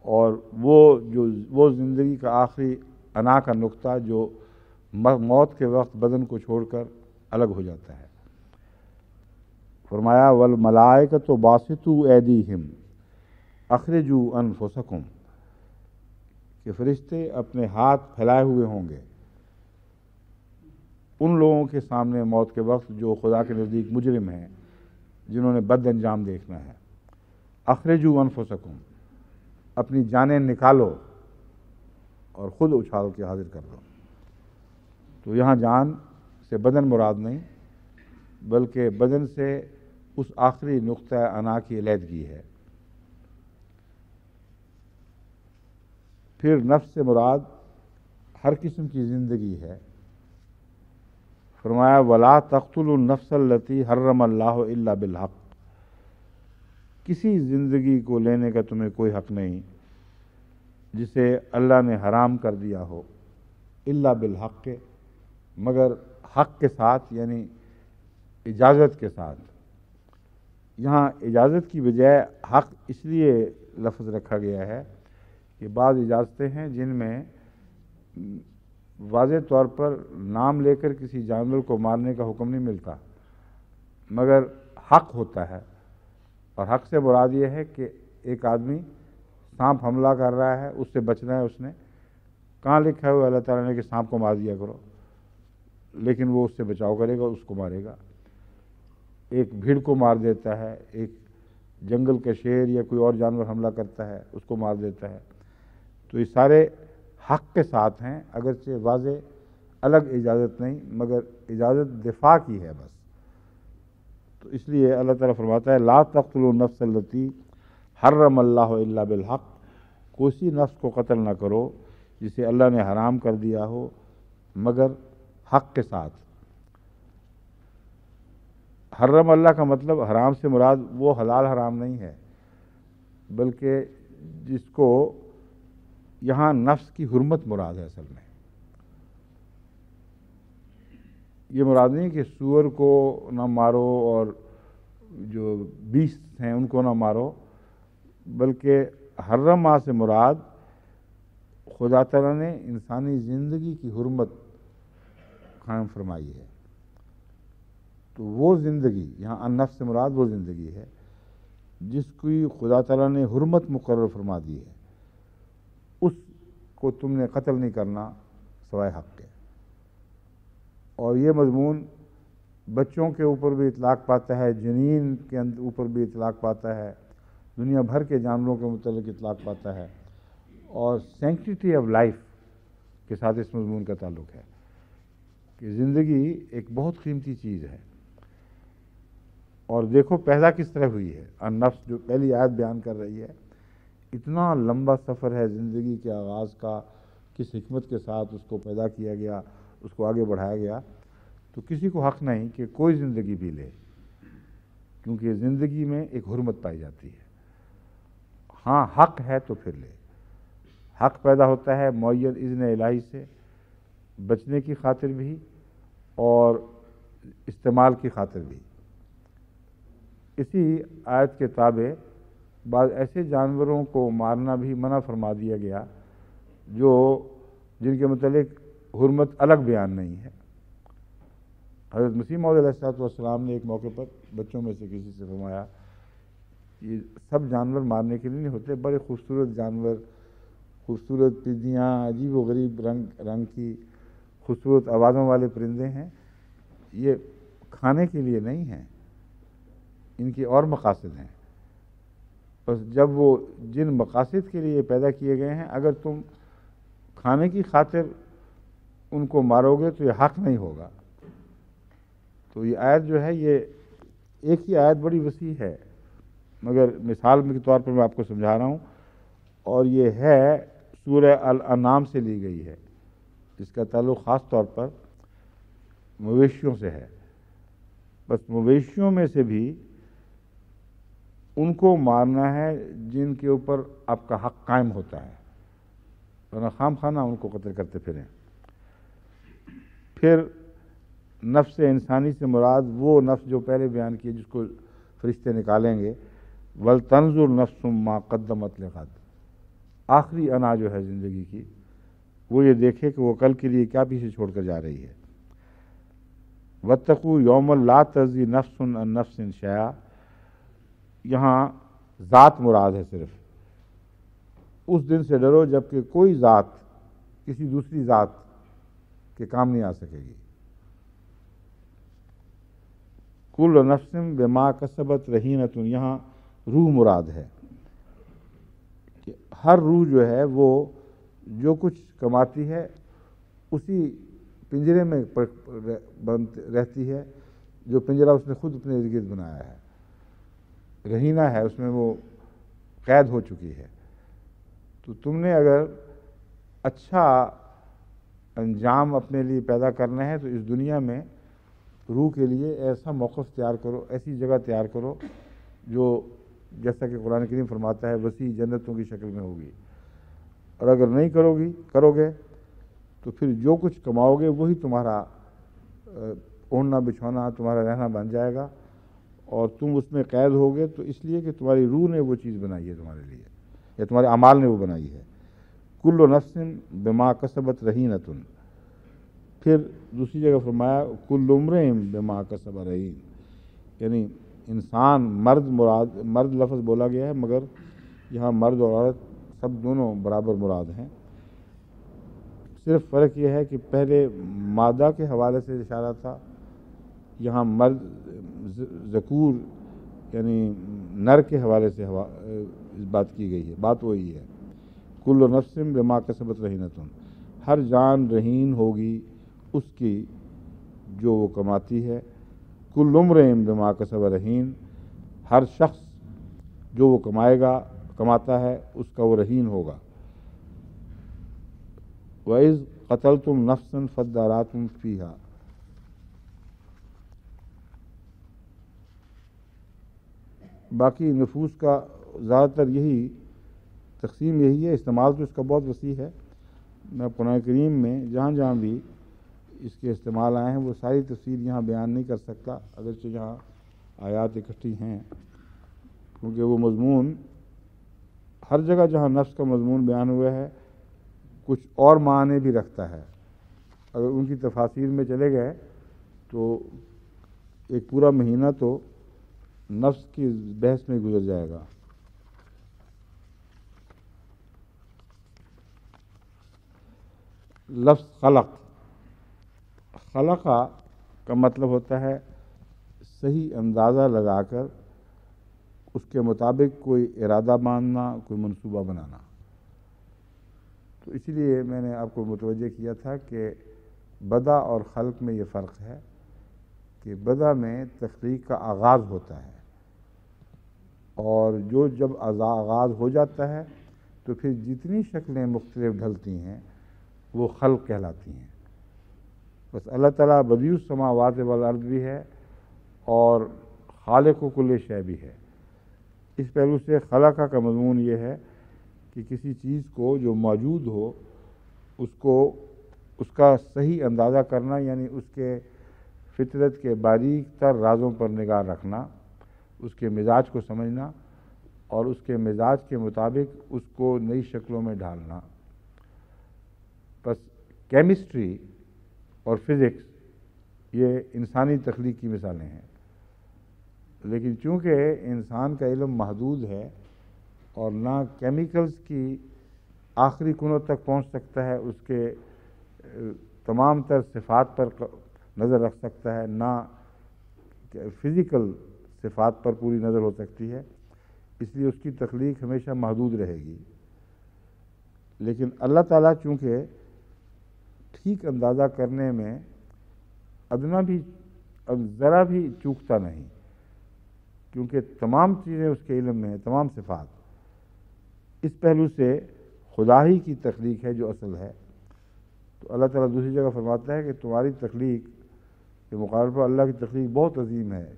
اور وہ زندگی کا آخری انا کا نقطہ جو موت کے وقت بدن کو چھوڑ کر الگ ہو جاتا ہے۔ فرمایا وَالْمَلَائِكَةُ بَاسِطُو أَيْدِيهِمْ أَخْرِجُوا أَنفُسَكُمْ، کہ فرشتے اپنے ہاتھ پھیلائے ہوئے ہوں گے ان لوگوں کے سامنے موت کے وقت جو خدا کے نزدیک مجرم ہیں، جنہوں نے بد انجام دیکھنا ہے۔ اخرجوا انفسکم، اپنی جانیں نکالو اور خود اچھال کے حاضر کر دو۔ تو یہاں جان سے بدن مراد نہیں، بلکہ بدن سے اس آخری نقطہ انا کی علیحدگی ہے۔ پھر نفس سے مراد ہر قسم کی زندگی ہے۔ فرمایا وَلَا تَقْتُلُوا النَّفْسَ الَّتِي حَرَّمَ اللَّهُ إِلَّا بِالْحَقِّ، کسی زندگی کو لینے کا تمہیں کوئی حق نہیں جسے اللہ نے حرام کر دیا ہو، الا بالحق، مگر حق کے ساتھ، یعنی اجازت کے ساتھ۔ یہاں اجازت کی بجائے حق اس لیے لفظ رکھا گیا ہے کہ بعض اجازتیں ہیں جن میں واضح طور پر نام لے کر کسی جانور کو مارنے کا حکم نہیں ملتا، مگر حق ہوتا ہے، اور حق سے مراد یہ ہے کہ ایک آدمی سانپ حملہ کر رہا ہے، اس سے بچنا ہے، اس نے کہاں لکھا ہوا اللہ تعالیٰ نے کہ سانپ کو مار دیا کرو، لیکن وہ اس سے بچاؤ کرے گا، اس کو مارے گا۔ ایک بھیڑ کو مار دیتا ہے، ایک جنگل کا شیر یا کوئی اور جانور حملہ کرتا ہے اس کو مار دیتا ہے۔ تو یہ سارے حق کے ساتھ ہیں، اگرچہ واضح الگ اجازت نہیں مگر اجازت دفاع کی ہے بس۔ تو اس لیے اللہ تعالیٰ فرماتا ہے لا تقتلوا النفس التی حرم اللہ الا بالحق، کوئی نفس کو قتل نہ کرو جسے اللہ نے حرام کر دیا ہو مگر حق کے ساتھ۔ حرم اللہ کا مطلب حرام سے مراد وہ حلال حرام نہیں ہے، بلکہ جس کو یہاں نفس کی حرمت مراد ہے۔ اصل میں یہ مراد نہیں کہ سور کو نہ مارو اور جو بیسٹ ہیں ان کو نہ مارو، بلکہ حرمہ سے مراد خدا تعالیٰ نے انسانی زندگی کی حرمت قائم فرمائی ہے۔ تو وہ زندگی یہاں النفس سے مراد وہ زندگی ہے جس کی خدا تعالیٰ نے حرمت مقرر فرما دی ہے، اس کو تم نے قتل نہیں کرنا سوائے حق کے۔ اور یہ مضمون بچوں کے اوپر بھی اطلاق پاتا ہے، جنین کے اوپر بھی اطلاق پاتا ہے، دنیا بھر کے جانوروں کے متعلق اطلاق پاتا ہے، اور سینکٹیٹی آف لائف کے ساتھ اس مضمون کا تعلق ہے کہ زندگی ایک بہت قیمتی چیز ہے۔ اور دیکھو پیدا کس طرح ہوئی ہے، النفس جو پہلی آیت بیان کر رہی ہے، اتنا لمبا سفر ہے زندگی کے آغاز کا، کس حکمت کے ساتھ اس کو پیدا کیا گیا، اس کو آگے بڑھایا گیا۔ تو کسی کو حق نہیں کہ کوئی زندگی بھی لے، کیونکہ زندگی میں ایک حرمت پائی جاتی ہے۔ ہاں حق ہے تو پھر لے۔ حق پیدا ہوتا ہے معین اذن الہی سے، بچنے کی خاطر بھی اور استعمال کی خاطر بھی۔ اسی آیت کے تابع بعض ایسے جانوروں کو مارنا بھی منع فرما دیا گیا جن کے متعلق حرمت الگ بیان نہیں ہے۔ حضرت مسیح موعود علیہ السلام نے ایک موقع پر بچوں میں سے کسی سے فرمایا یہ سب جانور مارنے کے لیے نہیں ہوتے، بڑے خوبصورت جانور، خوبصورت پرندیاں، عجیب و غریب رنگ کی خوبصورت آوازوں والے پرندے ہیں، یہ کھانے کے لیے نہیں ہیں، ان کی اور مقاصد ہیں۔ بس جب وہ جن مقاصد کے لیے پیدا کیے گئے ہیں، اگر تم کھانے کی خاطر ان کو مارو گے تو یہ حق نہیں ہوگا۔ تو یہ آیت جو ہے یہ ایک ہی آیت بڑی وسیع ہے، مگر مثال کے طور پر میں آپ کو سمجھا رہا ہوں، اور یہ ہے سورہ الانعام سے لی گئی ہے، جس کا تعلق خاص طور پر مویشیوں سے ہے۔ بس مویشیوں میں سے بھی ان کو مارنا ہے جن کے اوپر آپ کا حق قائم ہوتا ہے، ورنہ خام خانہ ان کو قتل کرتے پھریں۔ پھر نفس انسانی سے مراد وہ نفس جو پہلے بیان کی جس کو فرشتے نکالیں گے، وَلْتَنْظُرْ نَفْسٌ مَا قَدَّمَتْ لِغَدٍ، آخری انا جو ہے زندگی کی، وہ یہ دیکھے کہ وہ کل کے لیے کیا پیچھے چھوڑ کر جا رہی ہے۔ وَاتَّقُوا يَوْمًا لَا تَجْزِي نَفْسٌ عَن نَفْسٍ شَيْئًا، یہاں ذات مراد ہے صرف۔ اس دن سے ڈرو جب کہ کوئی ذات کسی دوسری ذات کے کام نہیں آ سکے گی۔ کل نفس بما کسبت رہینۃ، یہاں روح مراد ہے کہ ہر روح جو ہے وہ جو کچھ کماتی ہے اسی پنجرے میں رہتی ہے، جو پنجرہ اس نے خود اپنے ارد گرد بنایا ہے، رہینہ ہے، اس میں وہ قید ہو چکی ہے۔ تو تم نے اگر اچھا انجام اپنے لیے پیدا کرنا ہے تو اس دنیا میں روح کے لیے ایسا موقف تیار کرو، ایسی جگہ تیار کرو جو جیسا کہ قرآن کریم فرماتا ہے وسیع جنتوں کی شکل میں ہوگی۔ اور اگر نہیں کرو گے تو پھر جو کچھ کماؤ گے وہی تمہارا اوڑھنا بچھونا، تمہارا رہنا بن جائے گا، اور تم اس میں قید ہوگے تو اس لیے کہ تمہاری روح نے وہ چیز بنائی ہے تمہارے لیے، یا تمہارے اعمال نے وہ بنائی ہے۔ کل نفس بما کسبت رہینۃ، پھر دوسری جگہ فرمایا کل امرئ بما کسب رہین، یعنی انسان مرد لفظ بولا گیا ہے، مگر یہاں مرد اور عورت سب دونوں برابر مراد ہیں۔ صرف فرق یہ ہے کہ پہلے مادہ کے حوالے سے اشارہ تھا، یہاں مرد ذکور یعنی نر کے حوالے سے اس بات کی گئی ہے، بات وہی ہے۔ کل نفس بما کسبت رہینۃ، ہر جان رہین ہوگی اس کی جو وہ کماتی ہے۔ کل امرئ بما کسب رہین، ہر شخص جو وہ کماتا ہے اس کا وہ رہین ہوگا۔ وَإِذْ قَتَلْتُمْ نَفْسًا فَادَّارَأْتُمْ فِيهَا، باقی نفوس کا زیادہ تر یہی تقسیم یہی ہے، استعمال تو اس کا بہت وسیع ہے۔ میں قرآن کریم میں جہاں جہاں بھی اس کے استعمال آئے ہیں وہ ساری تفصیل یہاں بیان نہیں کر سکتا، اگرچہ یہاں آیات اکٹھی ہیں، کیونکہ وہ مضمون ہر جگہ جہاں نفس کا مضمون بیان ہوا ہے کچھ اور معنی بھی رکھتا ہے۔ اگر ان کی تفاصیل میں چلے گئے تو ایک پورا مہینہ تو نفس کی بحث میں گزر جائے گا۔ لفظ خلقہ کا مطلب ہوتا ہے صحیح اندازہ لگا کر اس کے مطابق کوئی ارادہ باندھنا، کوئی منصوبہ بنانا۔ تو اسی لیے میں نے آپ کو متوجہ کیا تھا کہ بدع اور خلق میں یہ فرق ہے کہ بدع میں تخلیق کا آغاز ہوتا ہے، اور جب آغاز ہو جاتا ہے تو پھر جتنی شکلیں مختلف ڈھلتی ہیں وہ خلق کہلاتی ہیں۔ بس اللہ تعالیٰ بدیع السماوات والارض بھی ہے اور خالق کل شے بھی ہے۔ اس پہلو سے خلقہ کا مضمون یہ ہے کہ کسی چیز کو جو موجود ہو اس کا صحیح اندازہ کرنا، یعنی اس کے فطرت کے باریک تر رازوں پر نگاہ رکھنا، اس کے مزاج کو سمجھنا اور اس کے مزاج کے مطابق اس کو نئی شکلوں میں ڈھالنا۔ بس کیمسٹری اور فزکس یہ انسانی تخلیق کی مثالیں ہیں، لیکن چونکہ انسان کا علم محدود ہے اور نہ کیمیکلز کی آخری کنوں تک پہنچ سکتا ہے، اس کے تمام تر صفات پر نظر رکھ سکتا ہے، نہ فزیکل صفات پر پوری نظر ہو سکتی ہے، اس لیے اس کی تخلیق ہمیشہ محدود رہے گی۔ لیکن اللہ تعالیٰ چونکہ ٹھیک اندازہ کرنے میں ادنا بھی ذرا بھی چوکتا نہیں، کیونکہ تمام چیزیں اس کے علم میں ہیں، تمام صفات۔ اس پہلو سے خدا ہی کی تخلیق ہے جو اصل ہے۔ تو اللہ تعالیٰ دوسری جگہ فرماتا ہے کہ تمہاری تخلیق کے مقابلے پر اللہ کی تخلیق بہت عظیم ہے،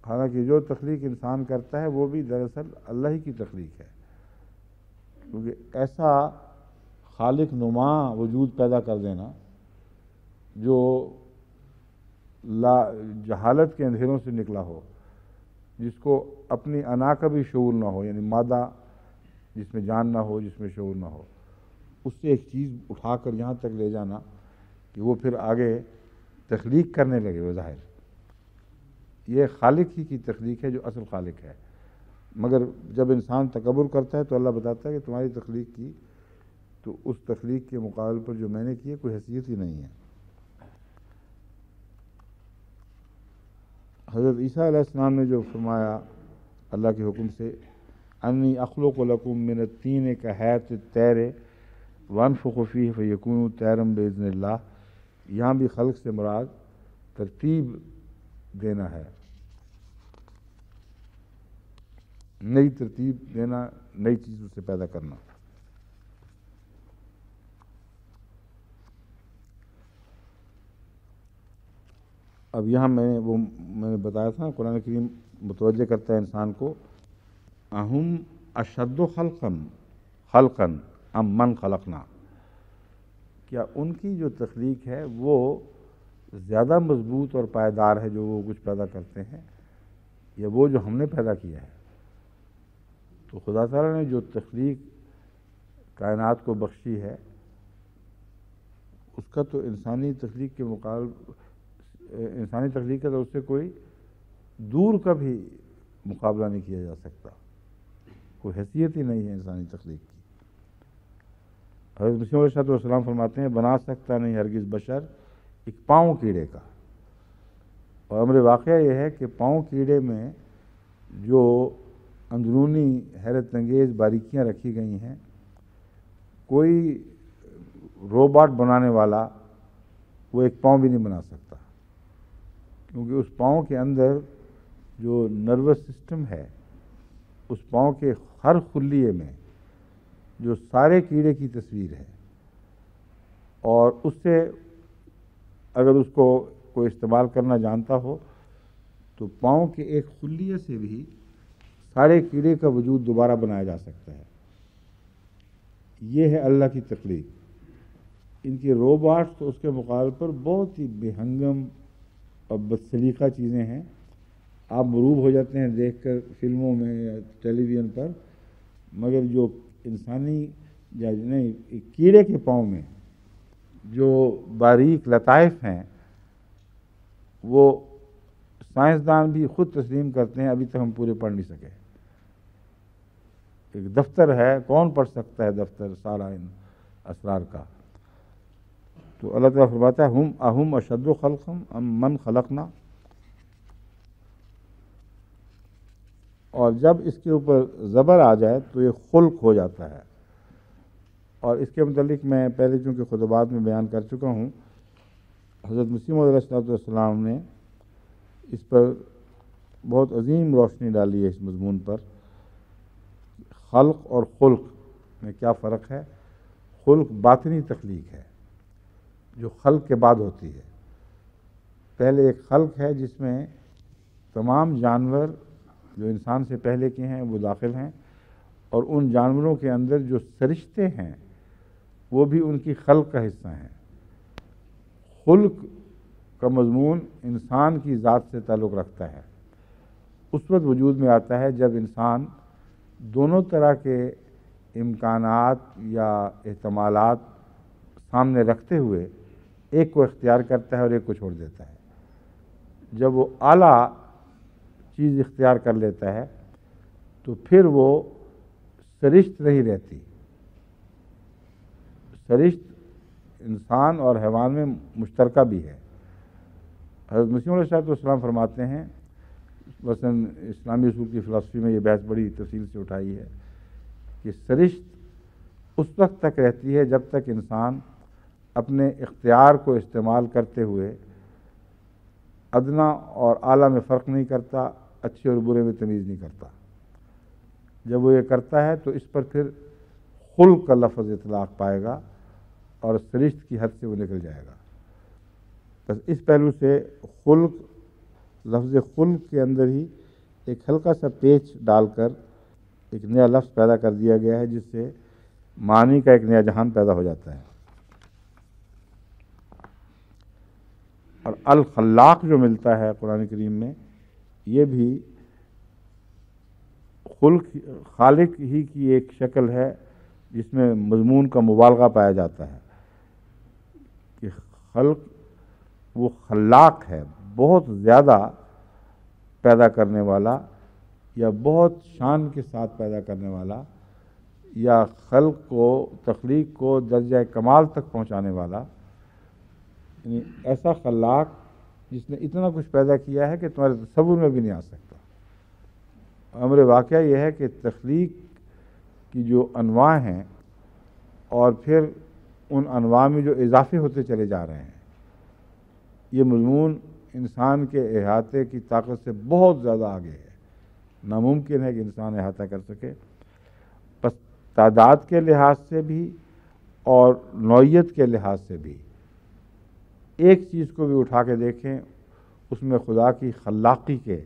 حالانکہ جو تخلیق انسان کرتا ہے وہ بھی دراصل اللہ ہی کی تخلیق ہے، کیونکہ ایسا خالق نما وجود پیدا کر دینا جو جہالت کے اندھیروں سے نکلا ہو، جس کو اپنی انا کا بھی شعور نہ ہو، یعنی مادہ جس میں جان نہ ہو، جس میں شعور نہ ہو، اس سے ایک چیز اٹھا کر یہاں تک لے جانا کہ وہ پھر آگے تخلیق کرنے لگے، وہ ظاہر یہ خالق ہی کی تخلیق ہے جو اصل خالق ہے۔ مگر جب انسان تکبر کرتا ہے تو اللہ بتاتا ہے کہ تمہاری تخلیق کی تو اس تخلیق کے مقابل پر جو میں نے کی ہے کوئی حیثیت ہی نہیں ہے۔ حضرت عیسیٰ علیہ السلام نے جو فرمایا اللہ کے حکم سے، انی اخلق لکم من الطین کہیئۃ الطیر وانفخ فیہ فیکون طیرا باذن اللہ، یہاں بھی خلق سے مراد ترتیب دینا ہے، نئی ترتیب دینا، نئی چیزوں سے پیدا کرنا۔ اب یہاں میں نے بتایا تھا قرآن کریم متوجہ کرتا ہے انسان کو، اہم اشد خلقا ام من خلقنا، کیا ان کی جو تخلیق ہے وہ زیادہ مضبوط اور پائیدار ہے جو وہ کچھ پیدا کرتے ہیں، یا وہ جو ہم نے پیدا کیا ہے؟ تو خدا تعالیٰ نے جو تخلیق کائنات کو بخشی ہے اس کا تو انسانی تخلیق کے انسانی تخلیق کا تو اس سے کوئی دور کا بھی مقابلہ نہیں کیا جا سکتا، کوئی حیثیت ہی نہیں ہے انسانی تخلیق کی۔ حضرت مسیح علیہ السلام فرماتے ہیں بنا سکتا نہیں ہرگز بشر ایک پاؤں کیڑے کا، اور امر واقعہ یہ ہے کہ پاؤں کیڑے میں جو اندرونی حیرت انگیز باریکیاں رکھی گئی ہیں، کوئی روبوٹ بنانے والا وہ ایک پاؤں بھی نہیں بنا سکتا، کیونکہ اس پاؤں کے اندر جو نروس سسٹم ہے، اس پاؤں کے ہر خلیے میں جو سارے کیڑے کی تصویر ہے، اور اس سے اگر اس کو کوئی استعمال کرنا جانتا ہو تو پاؤں کے ایک خلیے سے بھی سارے کیڑے کا وجود دوبارہ بنایا جا سکتا ہے۔ یہ ہے اللہ کی تخلیق۔ ان کے روباٹس تو اس کے مقابلے پر بہت ہی بے ہنگم اور بدسلیقہ چیزیں ہیں، آپ مروب ہو جاتے ہیں دیکھ کر فلموں میں یا ٹیلی ویژن پر، مگر جو انسانی یا نہیں کیڑے کے پاؤں میں جو باریک لطائف ہیں وہ سائنسدان بھی خود تسلیم کرتے ہیں ابھی تک ہم پورے پڑھ نہیں سکے۔ ایک دفتر ہے، کون پڑھ سکتا ہے دفتر سارا ان اسرار کا؟ تو اللہ تعالیٰ فرماتا ہے ہم اہم اشد خلقم ام من خلقنا، اور جب اس کے اوپر زبر آ جائے تو یہ خلق ہو جاتا ہے۔ اور اس کے متعلق میں پہلے چونکہ خطبات میں بیان کر چکا ہوں، حضرت مسیح موعود علیہ السلام نے اس پر بہت عظیم روشنی ڈالی ہے، اس مضمون پر۔ خلق اور خلق میں کیا فرق ہے؟ خلق باطنی تخلیق ہے جو خلق کے بعد ہوتی ہے۔ پہلے ایک خلق ہے جس میں تمام جانور جو انسان سے پہلے کے ہیں وہ داخل ہیں، اور ان جانوروں کے اندر جو فرشتے ہیں وہ بھی ان کی خلق کا حصہ ہیں۔ خلق کا مضمون انسان کی ذات سے تعلق رکھتا ہے، اس وقت وجود میں آتا ہے جب انسان دونوں طرح کے امکانات یا احتمالات سامنے رکھتے ہوئے ایک کو اختیار کرتا ہے اور ایک کو چھوڑ دیتا ہے۔ جب وہ اعلیٰ چیز اختیار کر لیتا ہے تو پھر وہ سرشت نہیں رہتی۔ سرشت انسان اور حیوان میں مشترکہ بھی ہے۔ حضرت مسیح علیہ السلام فرماتے ہیں، مثلاً اسلامی اصول کی فلسفی میں یہ بحث بڑی تفصیل سے اٹھائی ہے کہ سرشت اس وقت تک رہتی ہے جب تک انسان اپنے اختیار کو استعمال کرتے ہوئے ادنا اور اعلیٰ میں فرق نہیں کرتا، اچھے اور برے میں تمیز نہیں کرتا۔ جب وہ یہ کرتا ہے تو اس پر پھر خلق کا لفظ اطلاق پائے گا اور سرشت کی حد سے وہ نکل جائے گا۔ بس اس پہلو سے خلق، لفظ خلق کے اندر ہی ایک ہلکا سا پیچ ڈال کر ایک نیا لفظ پیدا کر دیا گیا ہے، جس سے معنی کا ایک نیا جہان پیدا ہو جاتا ہے۔ اور الخلاق جو ملتا ہے قرآن کریم میں، یہ بھی خالق ہی کی ایک شکل ہے جس میں مضمون کا مبالغہ پایا جاتا ہے کہ خلق وہ خلاق ہے، بہت زیادہ پیدا کرنے والا یا بہت شان کے ساتھ پیدا کرنے والا، یا خلق کو، تخلیق کو درجہ کمال تک پہنچانے والا، یعنی ایسا خلاق جس نے اتنا کچھ پیدا کیا ہے کہ تمہارے تصور میں بھی نہیں آ سکتا۔ امر واقعہ یہ ہے کہ تخلیق کی جو انواع ہیں اور پھر ان انواع میں جو اضافے ہوتے چلے جا رہے ہیں، یہ مضمون انسان کے احاطے کی طاقت سے بہت زیادہ آگے ہے۔ ناممکن ہے کہ انسان احاطہ کر سکے۔ بس تعداد کے لحاظ سے بھی اور نوعیت کے لحاظ سے بھی ایک چیز کو بھی اٹھا کے دیکھیں، اس میں خدا کی خلاقی کے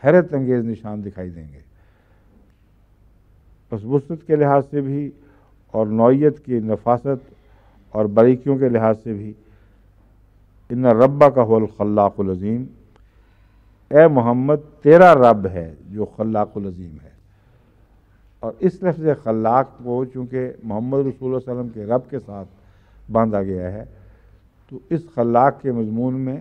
حیرت انگیز نشان دکھائی دیں گے۔ بس وسعت کے لحاظ سے بھی اور نوعیت کی نفاست اور باریکیوں کے لحاظ سے بھی، ان ربک هو الخلاق العظیم، اے محمد تیرا رب ہے جو خلاق العظیم ہے۔ اور اس لفظ خلاق کو چونکہ محمد رسول اللہ علیہ وسلم کے رب کے ساتھ باندھا گیا ہے، تو اس خلاق کے مضمون میں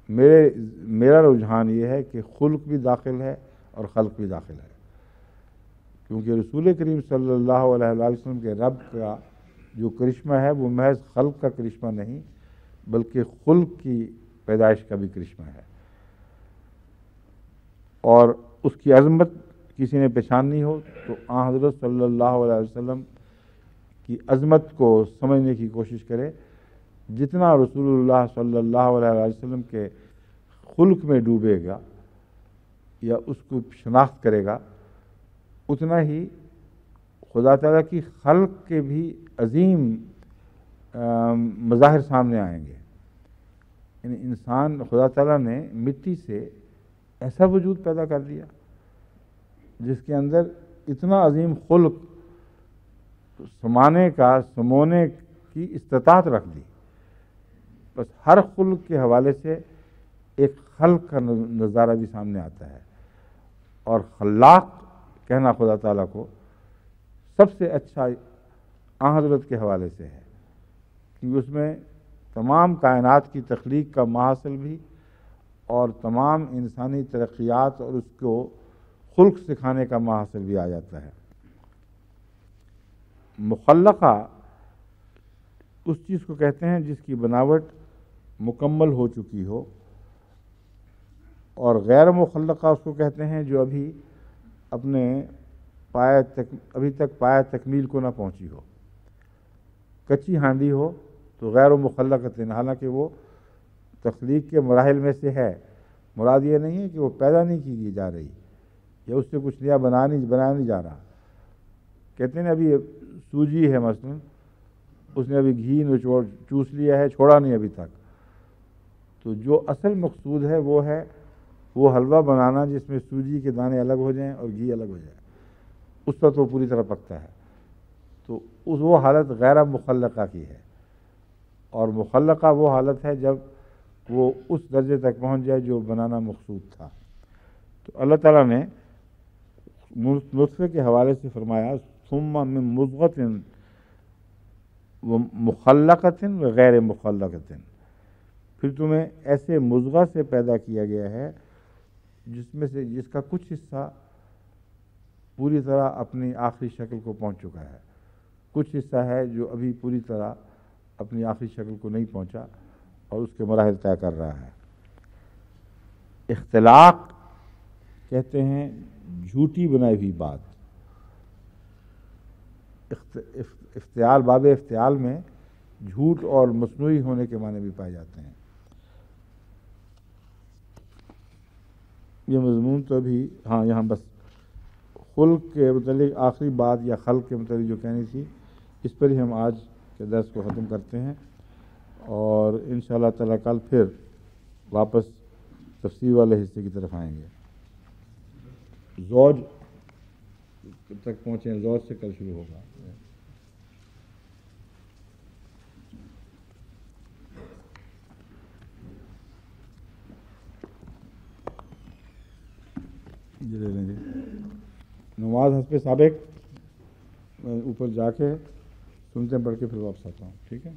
میرا رجحان یہ ہے کہ خلق بھی داخل ہے اور خلق بھی داخل ہے، کیونکہ رسول کریم صلی اللہ علیہ وسلم کے رب کا جو کرشمہ ہے وہ محض خلق کا کرشمہ نہیں بلکہ خلق کی پیدائش کا بھی کرشمہ ہے، اور اس کی عظمت کسی نے پہچاننی ہو تو آن حضرت صلی اللہ علیہ وسلم کی عظمت کو سمجھنے کی کوشش کرے، جتنا رسول اللہ صلی اللہ علیہ وسلم کے خلق میں ڈوبے گا یا اس کو شناخت کرے گا، اتنا ہی خدا تعالیٰ کی خلق کے بھی عظیم مظاہر سامنے آئیں گے۔ یعنی انسان، خدا تعالیٰ نے مٹی سے ایسا وجود پیدا کر دیا جس کے اندر اتنا عظیم خلق سمونے کی استطاعت رکھ دی۔ بس ہر خلق کے حوالے سے ایک خلق کا نظارہ بھی سامنے آتا ہے، اور خلاق کہنا خدا تعالیٰ کو سب سے اچھا آن حضرت کے حوالے سے ہے، کیونکہ اس میں تمام کائنات کی تخلیق کا محاصل بھی اور تمام انسانی ترقیات اور اس کو خلق سکھانے کا محاصل بھی آ جاتا ہے۔ مخلقہ اس چیز کو کہتے ہیں جس کی بناوٹ مکمل ہو چکی ہو، اور غیر مخلقہ اس کو کہتے ہیں جو ابھی تک پایہ تکمیل کو نہ پہنچی ہو۔ کچی ہانڈی ہو تو غیر مخلقۃ، حالانکہ وہ تخلیق کے مراحل میں سے ہے۔ مراد یہ نہیں ہے کہ وہ پیدا نہیں کی جا رہی یا اس سے کچھ نیا بنایا نہیں جا رہا۔ کہتے ہیں ابھی سوجی ہے مثلا، اس نے ابھی گھی چوس لیا ہے، چھوڑا نہیں ابھی تک، تو جو اصل مقصود ہے وہ حلوہ بنانا جس میں سوجی کے دانے الگ ہو جائیں اور گھی الگ ہو جائے، اس پر تو پوری طرح پکتا ہے، تو وہ حالت غیر مخلقہ کی ہے۔ اور مخلقہ وہ حالت ہے جب وہ اس درجے تک پہنچ جائے جو بنانا مقصود تھا۔ تو اللہ تعالیٰ نے نطفے کے حوالے سے فرمایا ثم من مضغۃ مخلقۃ وغیر مخلقۃ، پھر تمہیں ایسے مضغہ سے پیدا کیا گیا ہے جس کا کچھ حصہ پوری طرح اپنی آخری شکل کو پہنچ چکا ہے، کچھ حصہ ہے جو ابھی پوری طرح اپنی آخری شکل کو نہیں پہنچا اور اس کے مراحل طے کر رہا ہے۔ اختلاق کہتے ہیں جھوٹی بنائی ہوئی بات۔ افتعال، باب افتعال میں جھوٹ اور مصنوعی ہونے کے معنی بھی پائے جاتے ہیں۔ یہ مضمون تو ابھی یہاں بس خلق کے متعلق آخری بات یا خلق کے متعلق جو کہنی تھی، اس پر ہی ہم آج کے درس کو ختم کرتے ہیں، اور انشاءاللہ تعالیٰ کل پھر واپس تفسیر والے حصے کی طرف آئیں گے۔ زوج تک پہنچے، زوج سے کل شروع ہوگا۔ جی لے لیں گے نماز حسب سابق، میں اوپر جا کے سنتے پڑھ کے پھر واپس آتا ہوں، ٹھیک ہے؟